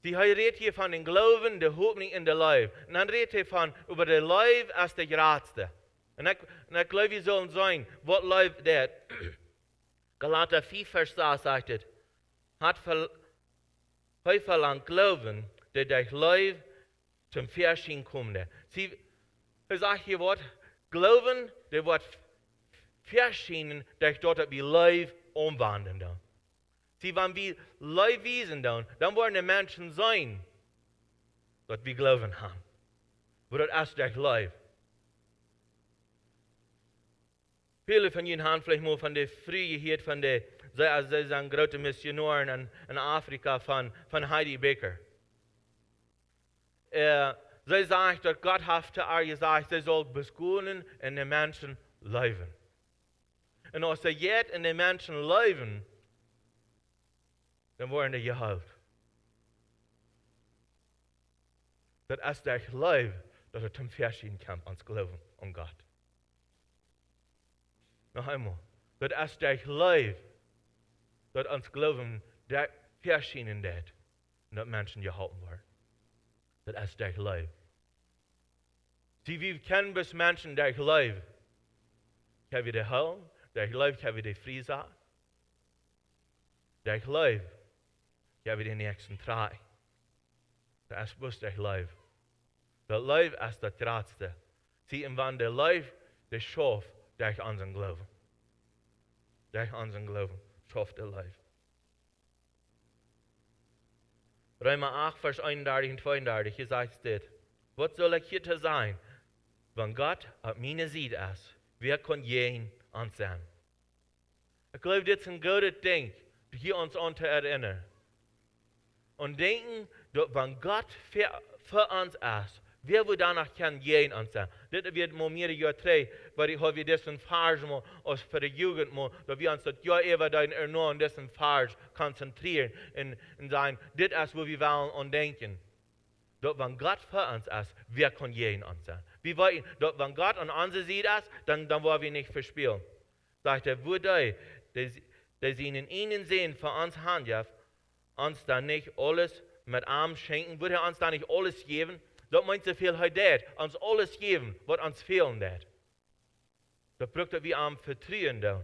Die hij redt hier van den geloven, de hoopning en de lief. En dan redt hij van over de lief als de grootste. En ik geloof je zullen zijn, wat lief dat. Galater 4, Vers 6 zegt het. Hij verlangt geloven, dat de lief zum Verschijn komt. Zie, hij zegt hier wat, geloven, dat wordt verschijnen, dat we lief omwandelen. Zie, wanneer we lief wezen dan worden de mensen zijn dat we geloven hebben. Maar dat is echt lief. Viele van jullie hebben vielleicht mal van de vrije gehoord van zij zijn grote missionaren in Afrika van Heidi Baker. Zij zegt dat God heeft te haar gezegd, zij zal beschouwen en de mensen leven. En als ze jet in de mensen leven, dan worden die geheild. Dat is echt lief dat het zum Verschieden kan, ons geloven aan God. Nog eenmaal, dat is echt lief dat ons geloven der Verschieden deed en dat mensen geholpen worden. Dat is echt lief. Zie, we kennen best mensen die lief, kan vi det hel, der geloof kan vi det fri zijn. Der geloof kan vi det nächsten trai. Det er best der geloof. Det geloof is det grootste. Zie, en wanneer de geloof de schoof, der aan zijn geloven. Der aan zijn geloven, schoof de geloof. Römer 8, Vers 31 und 32, hier sagt dit. Was soll ich hier sein, wenn Gott auf meine Seite ist? Wer kann jeden ansehen? Ich glaube, das ist ein gutes Ding, hier uns an zu erinnern. Und denken, dass wenn Gott für uns ist, wer will danach kann jeden ansehen? Das wird mir ja drei, weil ich habe das ein Farsch mal aus für die Jugend mal, dass wir uns das ja immer da in nur an diesen Farsch konzentrieren und sagen, das ist, wo wir wollen und denken. Dass wenn Gott für uns ist, wer kann jeden ansehen? Wie wollen, dass wenn Gott an uns sieht ist, dann wollen wir nicht verspielen. Sagt er, wo die ihnen sehen für uns handelt, uns dann nicht alles mit Arm schenken, würde er uns dann nicht alles geben? Dat meint so viel heute, uns alles geben, was uns fehlen wird. Das braucht wir am Vertrauen tun.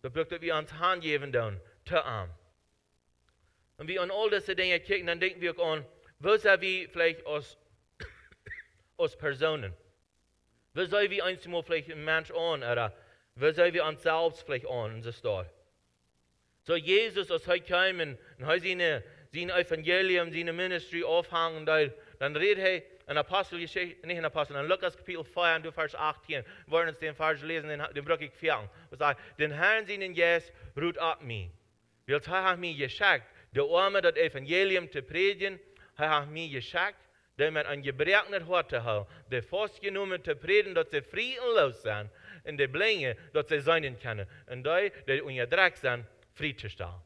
Das braucht wir uns Hand geben tun, zu arm. Und wir an all diese Dinge kicken, dann denken wir auch an, wo sind wir vielleicht als Personen? Wo sollen wir einmal vielleicht ein Mensch an, oder wo sollen wir uns selbst vielleicht an, in der Stadt? So Jesus, als er kam und er sein Evangelium, seine Ministry aufhängen, dann redet er in Apostelgeschichte, nicht in Apostel, in Lukas Kapitel 4, und Vers 18, wollen uns den Vers lesen, den brauche ich vierten. Was sagt, den Herrn seinen Jes ruht ab mir. Weil er hat mir geschickt, der Arme das Evangelium zu predigen, er hat mir geschickt, damit ein gebrochenes Hort zu haben, der festgenommen zu predigen, dass sie friedenlos sind, und die Blinde, dass sie sein können, und die unterdrückt sind, frei zu stellen.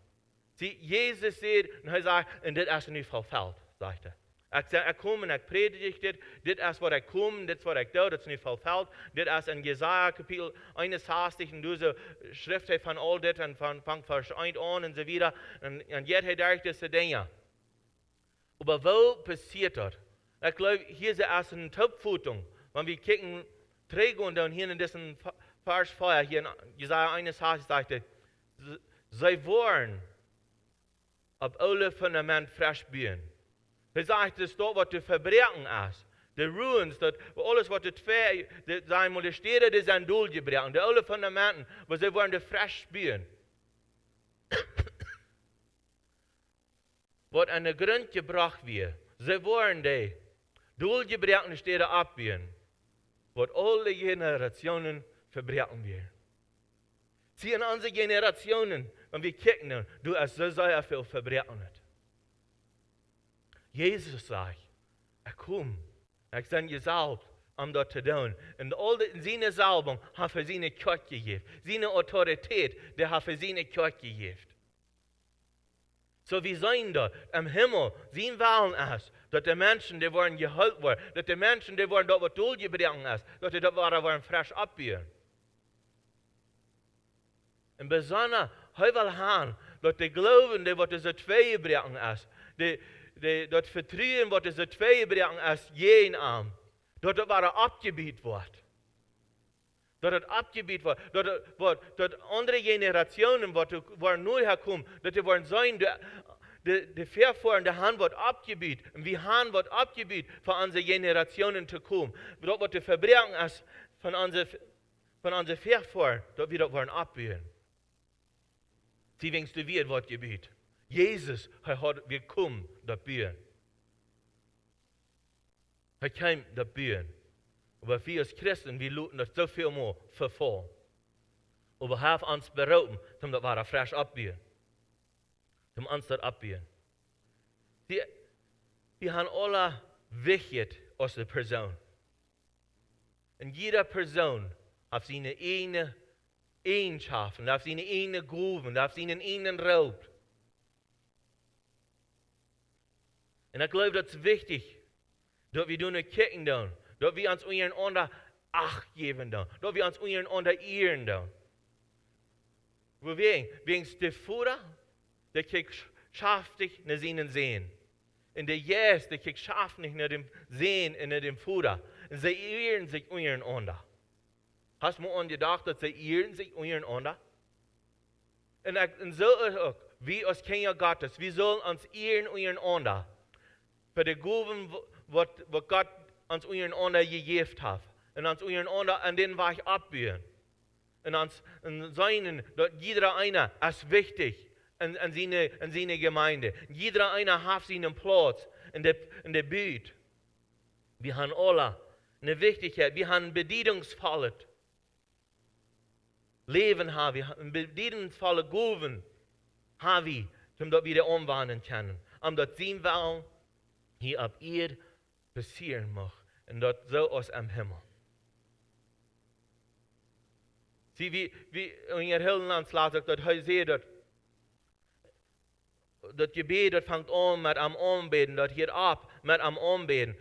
Sie, Jesus sagt, und er sagt, und das ist nicht verfällt, sagt er. Ich komme und ich predige das ist, was ich komme, das ist, was ich tue, das ist nicht verfällt. Das ist in Jesaja Kapitel 61, und diese Schrift von all das, und von Vers 1 an und so weiter, und jetzt hat diese Dinge. Aber wo passiert das? Ich glaube, hier ist erst eine Topfutung, wenn wir kicken, trägen und dann hier in diesem Vers vorher, hier in Jesaja 61, sagt er, sie wollen auf alle Fundament frisch bauen. Er sagt, das dort, was zu verbrechen ist. Die Ruins, alles, was sein muss, die Städte, die sind durchgebrochen. Die alle Fundamenten, wo sie wollen, die frisch bauen. Was an den Grund gebracht wird, sie wollen die durchgebrochenen Städte abbauen, was alle Generationen verbrechen werden. Sie in unsere Generationen, wenn wir kicken, du hast so sehr viel verbrechen. Jesus sagt, er kommt, er ist gesalbt, um das zu tun. Und seine Salbung hat für seine Kirche gegeben. Seine Autorität, der hat für seine Kirche gegeben. So wie sein dort im Himmel, sein Willen ist, dass die Menschen, die wollen geholt werden, dass die Menschen, die wollen dort was durchgebrochen ist, dass die dort wollen frisch abbauen. Und besonders, heute will haben, dass die Glauben, die was so zwei gebrochen ist, dat Vertrauen, was diese zwei brengen, ist jeden Arm. Dat het waar abgebied wordt. Dat het abgebied wordt. Dat andere generationen, waar nu herkomen, dat die worden zijn, de vervorende hand wordt abgebied. En wie hand wordt abgebied, voor onze generationen te komen. Dat wat de verbrengen is, van onze vervoer, dat we dat worden abbieden. Sie wings du wie wat gebied. Jesus, wir kommen dafür. Er kam dafür. Aber wir als Christen, wir luten das so viel mehr verfallen. Aber wir haben uns berauben, um das war frisch abbiegen. Um uns das abbiegen. Wir haben alle wichtig aus der Person. Und jede Person hat seine eigenen Eigenschaften, hat seine eigenen Gruben, hat seinen eigenen Raub. Und ich glaube, das ist wichtig, dass wir nicht kicken, dass wir uns untereinander Acht geben, dass wir uns untereinander ehren. Wegen der Futter, der kriegt schaftig nach seinen Sehen. Und der Jäs, der kriegt schaftig nach dem Sehen und nach dem Futter. Und sie ehren sich untereinander. Hast du mal gedacht, dass sie ehren sich untereinander? Und so ist auch, wie als Kinder Gottes, wir sollen uns ehren untereinander. Für die Gaben, was Gott uns untereinander gegeben hat. Und uns untereinander an den Weg abbauen. Und uns seinen, dass jeder einer ist wichtig in seine Gemeinde. Jeder einer hat seinen Platz in der Bühne. Wir haben alle eine Wichtigkeit, wir haben ein bedienungsvolles Leben, wir haben ein bedienungsvolle Gaben, damit wir das umwandeln können. Und das sehen wir hier auf Erde passieren muss. Und das so aus am Himmel. Zie, wie in je hele land laat ik dat hij zegt dat gebed dat vangt aan met am aanbeden, dat gaat op met am aanbeden.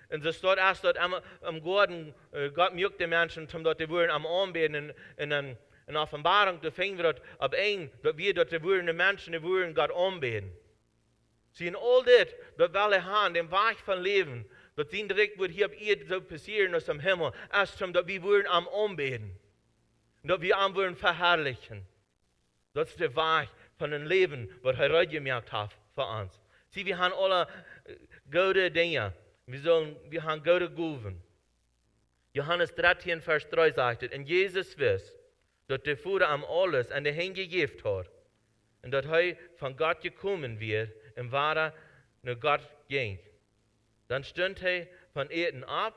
En zo staat erst dat am Gordon, Gott mögt die Menschen, omdat die woorden am aanbeden. En in Offenbarung, da fingen wir dat op een, dat die woorden de mensen, die woorden Gott aanbeden. Zie, in all dit, dat wel gaan, den Weg van leven, dat zien direct wordt hier op Erde zo passieren als am Himmel, erst omdat wir woorden am aanbeden. Dat wir am wollen verherrlichen. Das ist der Weg von dem Leben, was er heute gemerkt hat für uns. Sieh, wir haben alle gute Dinge. Wir haben gute Gaben. Johannes 13, Vers 3 sagt es, und Jesus weiß, dass der Vater am alles an der Hand gegeben hat und dass er von Gott gekommen wird und wahrer nach Gott ging. Dann stund er von Erden ab,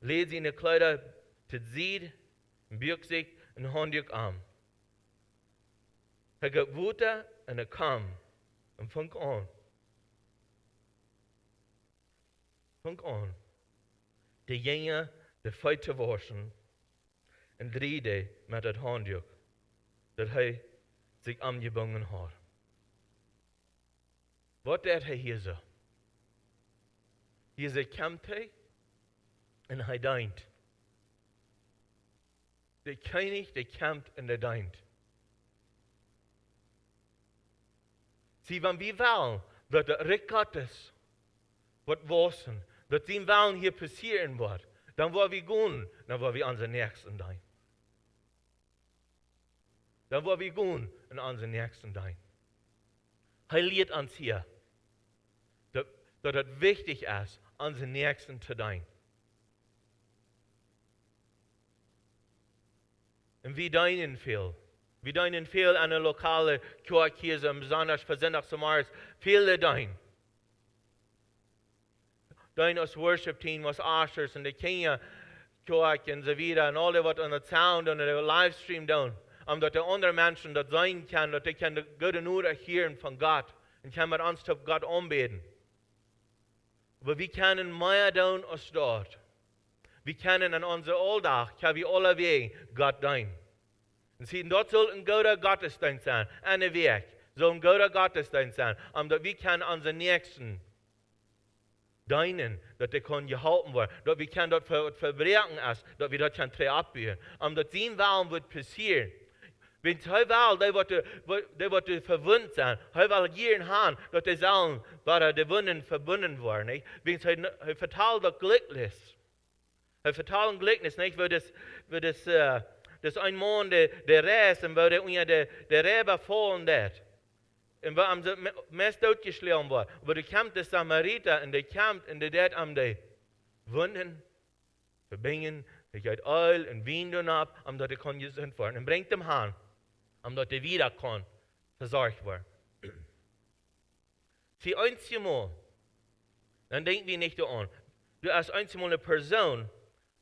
legte seine Kleider zu Seite und bürgt sich een handjuk aan. Hij gaat water en hij kwam en vang aan. Vang aan. De jongen de feiten waschen en draaide met het handjuk dat hij zich aangebonden had. Wat deed hij hier zo? Hier komt hij en hij deint. Der König, der kämpft und der deint. Sie, wenn wir wollen, dass der Reich Gottes wird wasen, dass die Wahlen hier passieren wird, dann wollen wir gehen, dann wollen wir unseren Nächsten dein. Dann wollen wir gehen und unseren Nächsten dein. Er lehrt uns hier, dass es wichtig ist, unseren Nächsten zu dein. Und wir deinen viel. Wir deinen viel an der lokalen Kirche, besonders für Sonntagsmorgens, viele dein. Dein als Worship-Team, als Ushers und die Kinder, Kirche und so weiter, und alle, was an der Sound und der Livestream tun, dass die anderen Menschen das sein können, dass die können gute Note hören von Gott und können mit uns auf Gott anbeten. Aber wir können mehr tun als dort. Wir können an unserem Alltag, können wir alle Wege Gott dienen. Und sie, dort soll ein guter Gottesdienst sein, eine Weg, soll ein guter Gottesdienst sein, dass wir können unseren Nächsten dienen, dass der kann gehalten werden, dass wir können dort verbrechen ist, dass wir dort können abbauen. Dass sehen Wahlen wird passieren. Wenn es heute die wird verwundet sein, heute will jeden haben, dass die sollen, bei der Wunden verbunden werden. Wenn es heute verteilt das Glücknis. Hij vertaalt een gelijkenis, niet? Das ein Mann, der reist, und wo der Räber fallen dat. Und wo am meist ausgeschlagen war. Wo der kommt der Samariter, und der kommt, und der dat am die Wunden verbringen, der geht Öl und Wein dann ab, dass der kann gesund werden. Und bringt ihm an, dass der wieder kann versorgt werden. Sie einmal, dann denken wir nicht daran. Du hast einmal eine Person,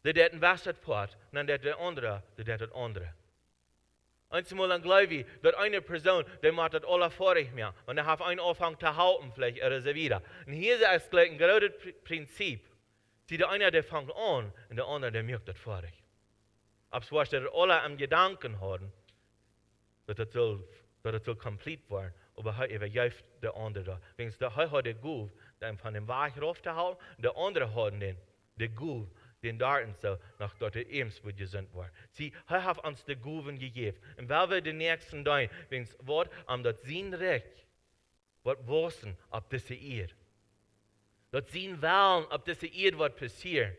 die dat een wasserpot, und dann der andere, der das andere. Einmal dann glaube ich, dass eine Person, die macht das alle vorig mehr, und der hat einen anfangen zu halten, vielleicht, oder so wieder. Und hier ist gleich ein großes Prinzip. Sie, der eine, der fängt an, und der andere, der merkt das vorig. Aber was der alle am Gedanken haben, dass das soll komplett werden, aber heute übergreift der andere da. Wenn es der heute der Guf, der von dem Weg raufzuhalten, der andere hat den, der Guf, den Daten so, nach dort der Ebenswürd gesandt war. Sie, er hat uns die Guven gegeben. Und weil wir den nächsten dein, wenn es Wort am das sein Recht, was wissen, ob das Erde. Das sehen wollen, ob das Erde was passiert.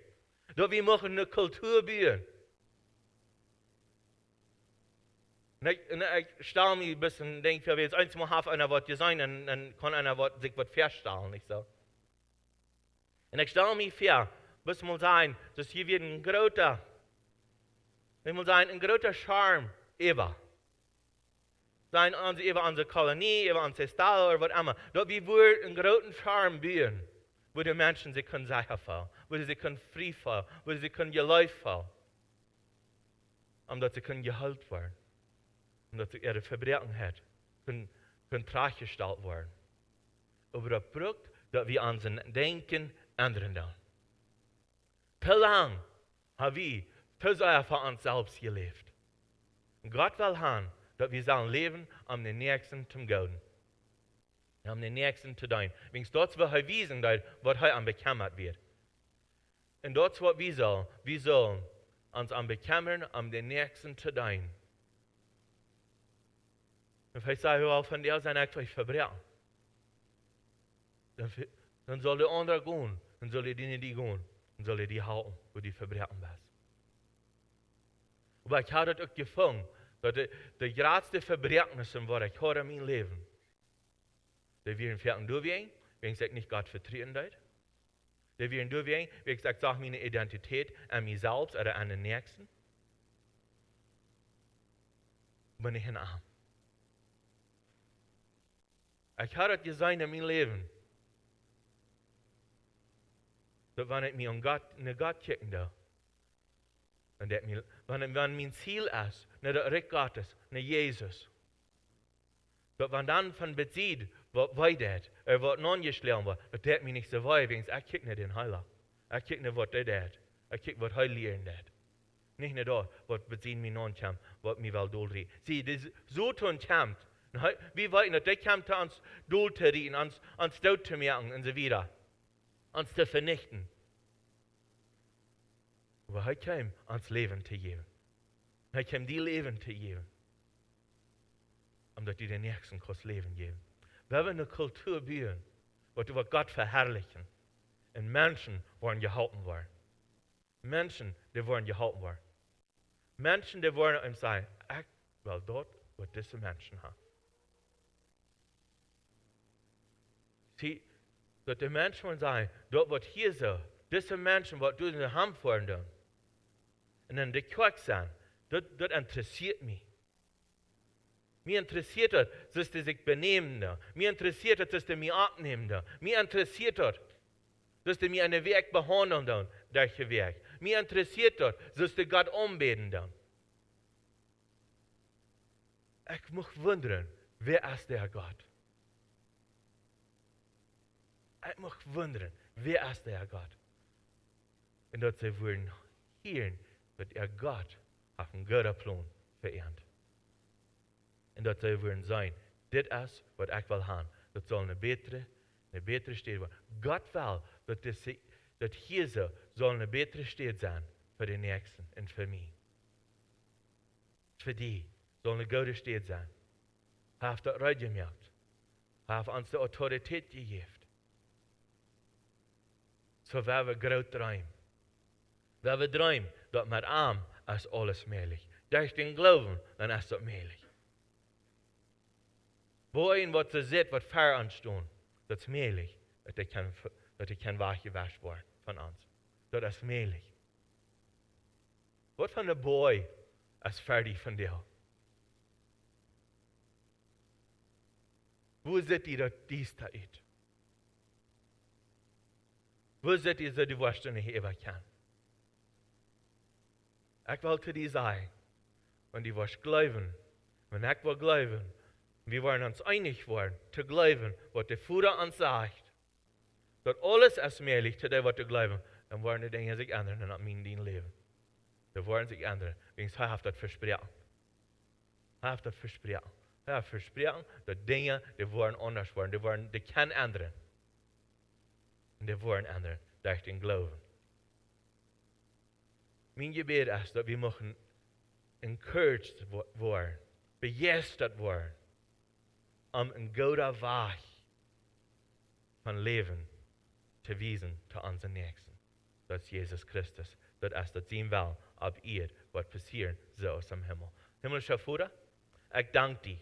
Dass wir machen eine Kultur bauen. En ik stel me een beetje, denk je, jetzt einmal hat einer was gesehen und kann einer sich was verstellen, nicht so? Und ich stelle mir vor, bis mal sein, dass hier wird ein großer Charme über. Sein über unsere Kolonie, über unsere Stall oder was immer. Dort wir wohl einen großen Charme bauen, wo die Menschen sich können sicher fühlen, wo sie können frei fühlen, wo sie können geläuft fühlen. Und dass sie können gehalten werden. Und dass sie ihre Verbrechen hat, können traggestellt werden. Aber das braucht, dass wir an sein Denken ändern dann. Zu lang haben wir zu sehr für uns selbst gelebt. Und Gott will haben, dass wir sollen leben, um den Nächsten zu gehen. Um den Nächsten zu dienen. Wenn dort will er wissen, was er bekämmert wird. Und dort was wir sollen uns bekämmern, um den Nächsten zu dienen. Und vielleicht sagen wir von der sein eigentlich verbrechen. Dann soll der andere gehen, dann soll die gehen, dann soll die halten, wo die verbrechen was. Aber ich habe das auch gefunden, dass die größte Verbrechen, was ich habe in meinem Leben, die werden fertig durchgehen, wenn ich nicht Gott vertreten darf. Die werden durchgehen, wenn ich sage, meine Identität an mich selbst oder an den Nächsten. Bin ich ein Arm. Ich habe das gesehen in meinem Leben. Dass wenn ich mich an Gott kicken darf, und wenn mein Ziel ist, nach der Reich Gottes, nach Jesus, dass wenn dann von bezieht, was weiter, was non geschlagen wird, das tut mich nicht so weit, wenn ich kicke nicht den Heiler. Ich kicke nicht, was der tut. Ich kicke, was Heil lehren tut. Nicht nur das, was bezieht mich non kommt, was mich will durchdrehen. Sieh, das so tun kommt. Wie weit nicht, der kommt uns durchdrehen, uns tot zu machen und so weiter. Uns zu vernichten. Aber er kam, uns Leben zu geben. Er kam, die Leben zu geben. Omdat die den Nächsten das Leben geben. Wir wollen eine Kultur bauen, wo wir Gott verherrlichen. Und Menschen wollen gehalten werden. Menschen, die wollen gehalten werden. Menschen, die wollen ihm sagen, ich will dort, was diese Menschen haben. Sieh, dass die Menschen wollen sagen, dort, was hier so, diese Menschen, was du in der Hand fahren, und dann die Kirche sein, das interessiert mich. Mir interessiert das, dass die sich benehmen. Mir interessiert das, dass die mich abnehmen. Mir interessiert das, dass die mir einen Weg behandeln, welchen Weg. Mir interessiert das, dass die Gott umbeten. Ich muss wundern, wer ist der Gott? Ich muss wundern, wer ist der Gott? Und dass sie wollen hören, dass er Gott auf einen guten Plan verehrt. Und dass sie wollen sein, das ist, was ich will haben. Das soll eine bessere Stadt werden. Gott will, dass hier soll eine bessere Stadt sein für die Nächsten und für mich. Für die soll eine gute Stadt sein. Er hat das Recht gemacht. Er hat uns die Autorität gegeben. So werden wir groß träumen. Wenn wir träumen, dass mit arm ist alles möglich. Durch den Glauben, dann ist das möglich. Wo ein, was sie sieht, was fair anstehen, das ist möglich, dass ich kein Wachgewasch werden von uns. Das ist möglich. Was für ein Boy ist fertig von dir? Wo seht ihr, dass dies da ist? Wo seht ihr, dass die Wurst nicht eben kann? Ich will zu dir sagen, wenn die Wurst glauben, wenn ich will glauben, wir wollen uns einig werden, zu glauben, was der Vater uns sagt, dass alles ist möglich, zu dem, was wir glauben, dann wollen die Dinge sich ändern in meinem Leben. Die wollen sich ändern, wegen ich habe das Versprechen. Ich habe das Versprechen. Ich habe das Versprechen, dass Dinge, die wollen anders werden, die können ändern. Und die wollen ändern, durch den Glauben. Mein Gebet ist, dass wir encouraged werden, begeistert werden, ein guter Weg von Leben zu wiesen zu unseren Nächsten. Das ist Jesus Christus. Das ist das sein Will, ab ihr, was passieren soll aus dem Himmel. Himmlischer Vater, Ik dank die.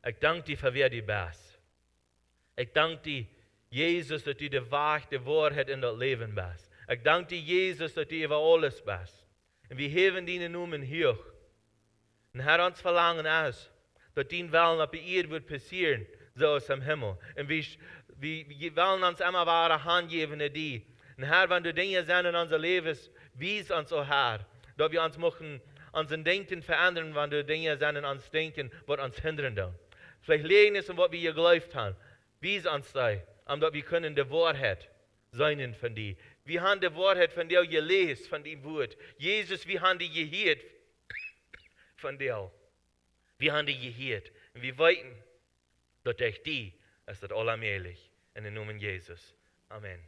Ik dank die voor wie die bent. Ik dank die, Jezus, dat u de waag, de waarheid in dat leven bent. Ik dank die, Jezus, dat u over alles bent. En we hebben die noemen hier. En Herr, ons verlangen is, dat die willen op de eerd wordt passeren, zoals im Himmel. En we willen ons immer ware hand geven aan die. En Herr, wenn du Dinge zijn in onze levens, wies ons, o Herr, dat we ons mogen, onze denken veranderen, wenn du Dinge zijn in ons denken, wat ons hinderen doen. Vielleicht legen es, wat we je geloofd haben. Wies ons dat, omdat we kunnen de waarheid zijn van die. We hebben de waarheid van jou gelezen, van die woord. Jezus, we hebben die gehoord van jou. We hebben die gehoord. En we weten, dat durch die is dat allmählich. In de naam Jezus. Amen.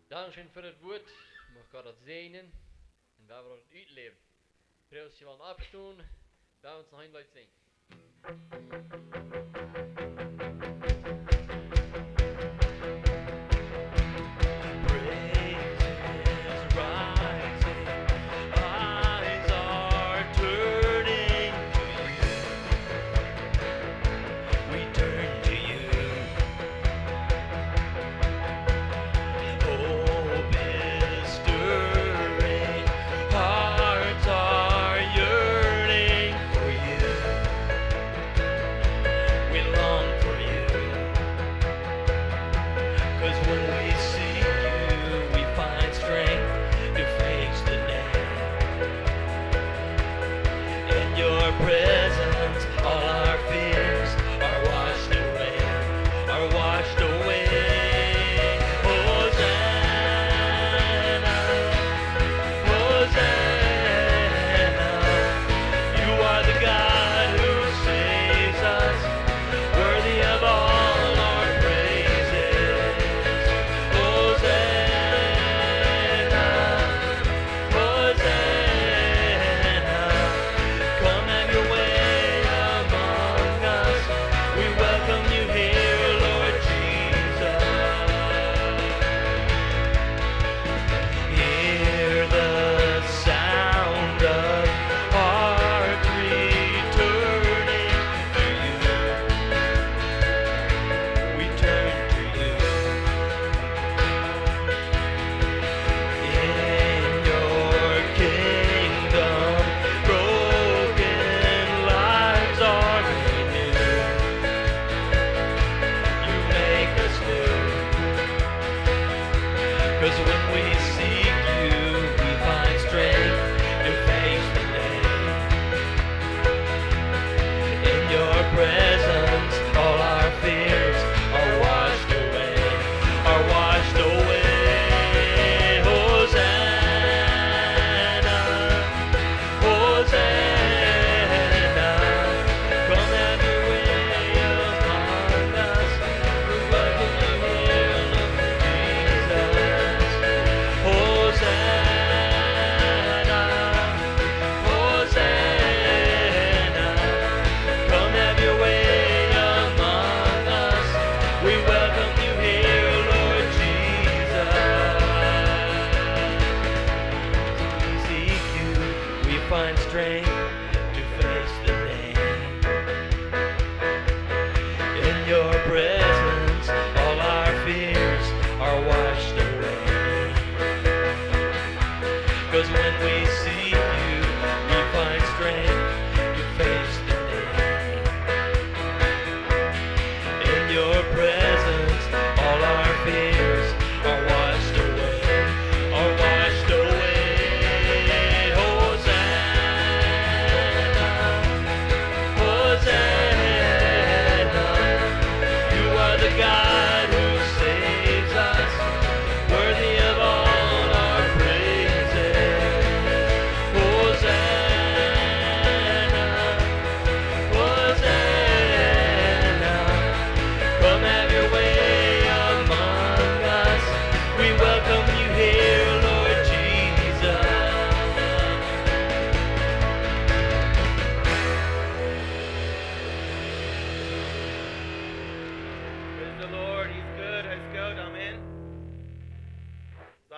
Dankeschön für das Wort. Mag Gott das segnen. Und wir wollen es uitleven. Prøv je wel afstoen. Wir uns noch ein Leute singen.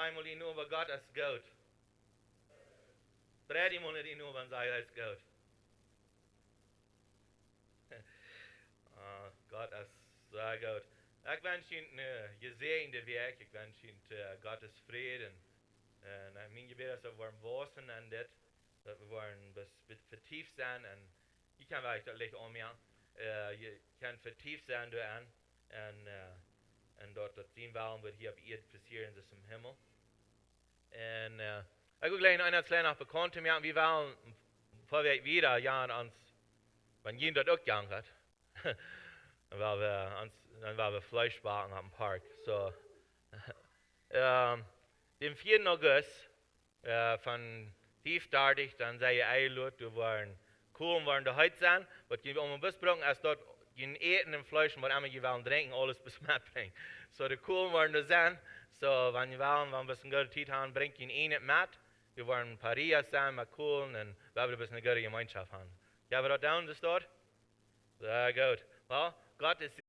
einmal die nur, aber Gott ist gut. Drei Monate die nur, wenn sei ist gut. Gott ist sehr gut. Ich wünsche Ihnen eine gesegnete Werk. Ich wünsche Ihnen Gottes Frieden. Und mein Gebet ist, dass wir wachsen an das, dass wir vertieft sein. Und ich kann vielleicht das nicht umgehen. Je kan vertieft zijn daarin. En dat dat zien wollen wat hier op Erde passieren is im Himmel. En ik wil gleich een klein nog bekend maken. We willen voorweg wieder ja ons, wenn jemand dat ook gaan gaat. Dan willen we Fleisch bakken op dem Park. So, dem 4. August von 5:30 dann sei je einladen, du waren cool waren da heute sein, was ich um ein Bus bringen, als dort gehen eten und Fleisch, was immer wollen trinken, alles bis mitbringen. So die cool waren da sein, so wenn wir wollen, wenn wir ein bisschen gute Zeit haben, bringt ihn nicht mit. Wir wollen in Paris sein, mit cool, und wir wollen ein bisschen eine gute Gemeinschaft haben. Ja, wir dort down, das dort? Sehr gut. Well, Gott ist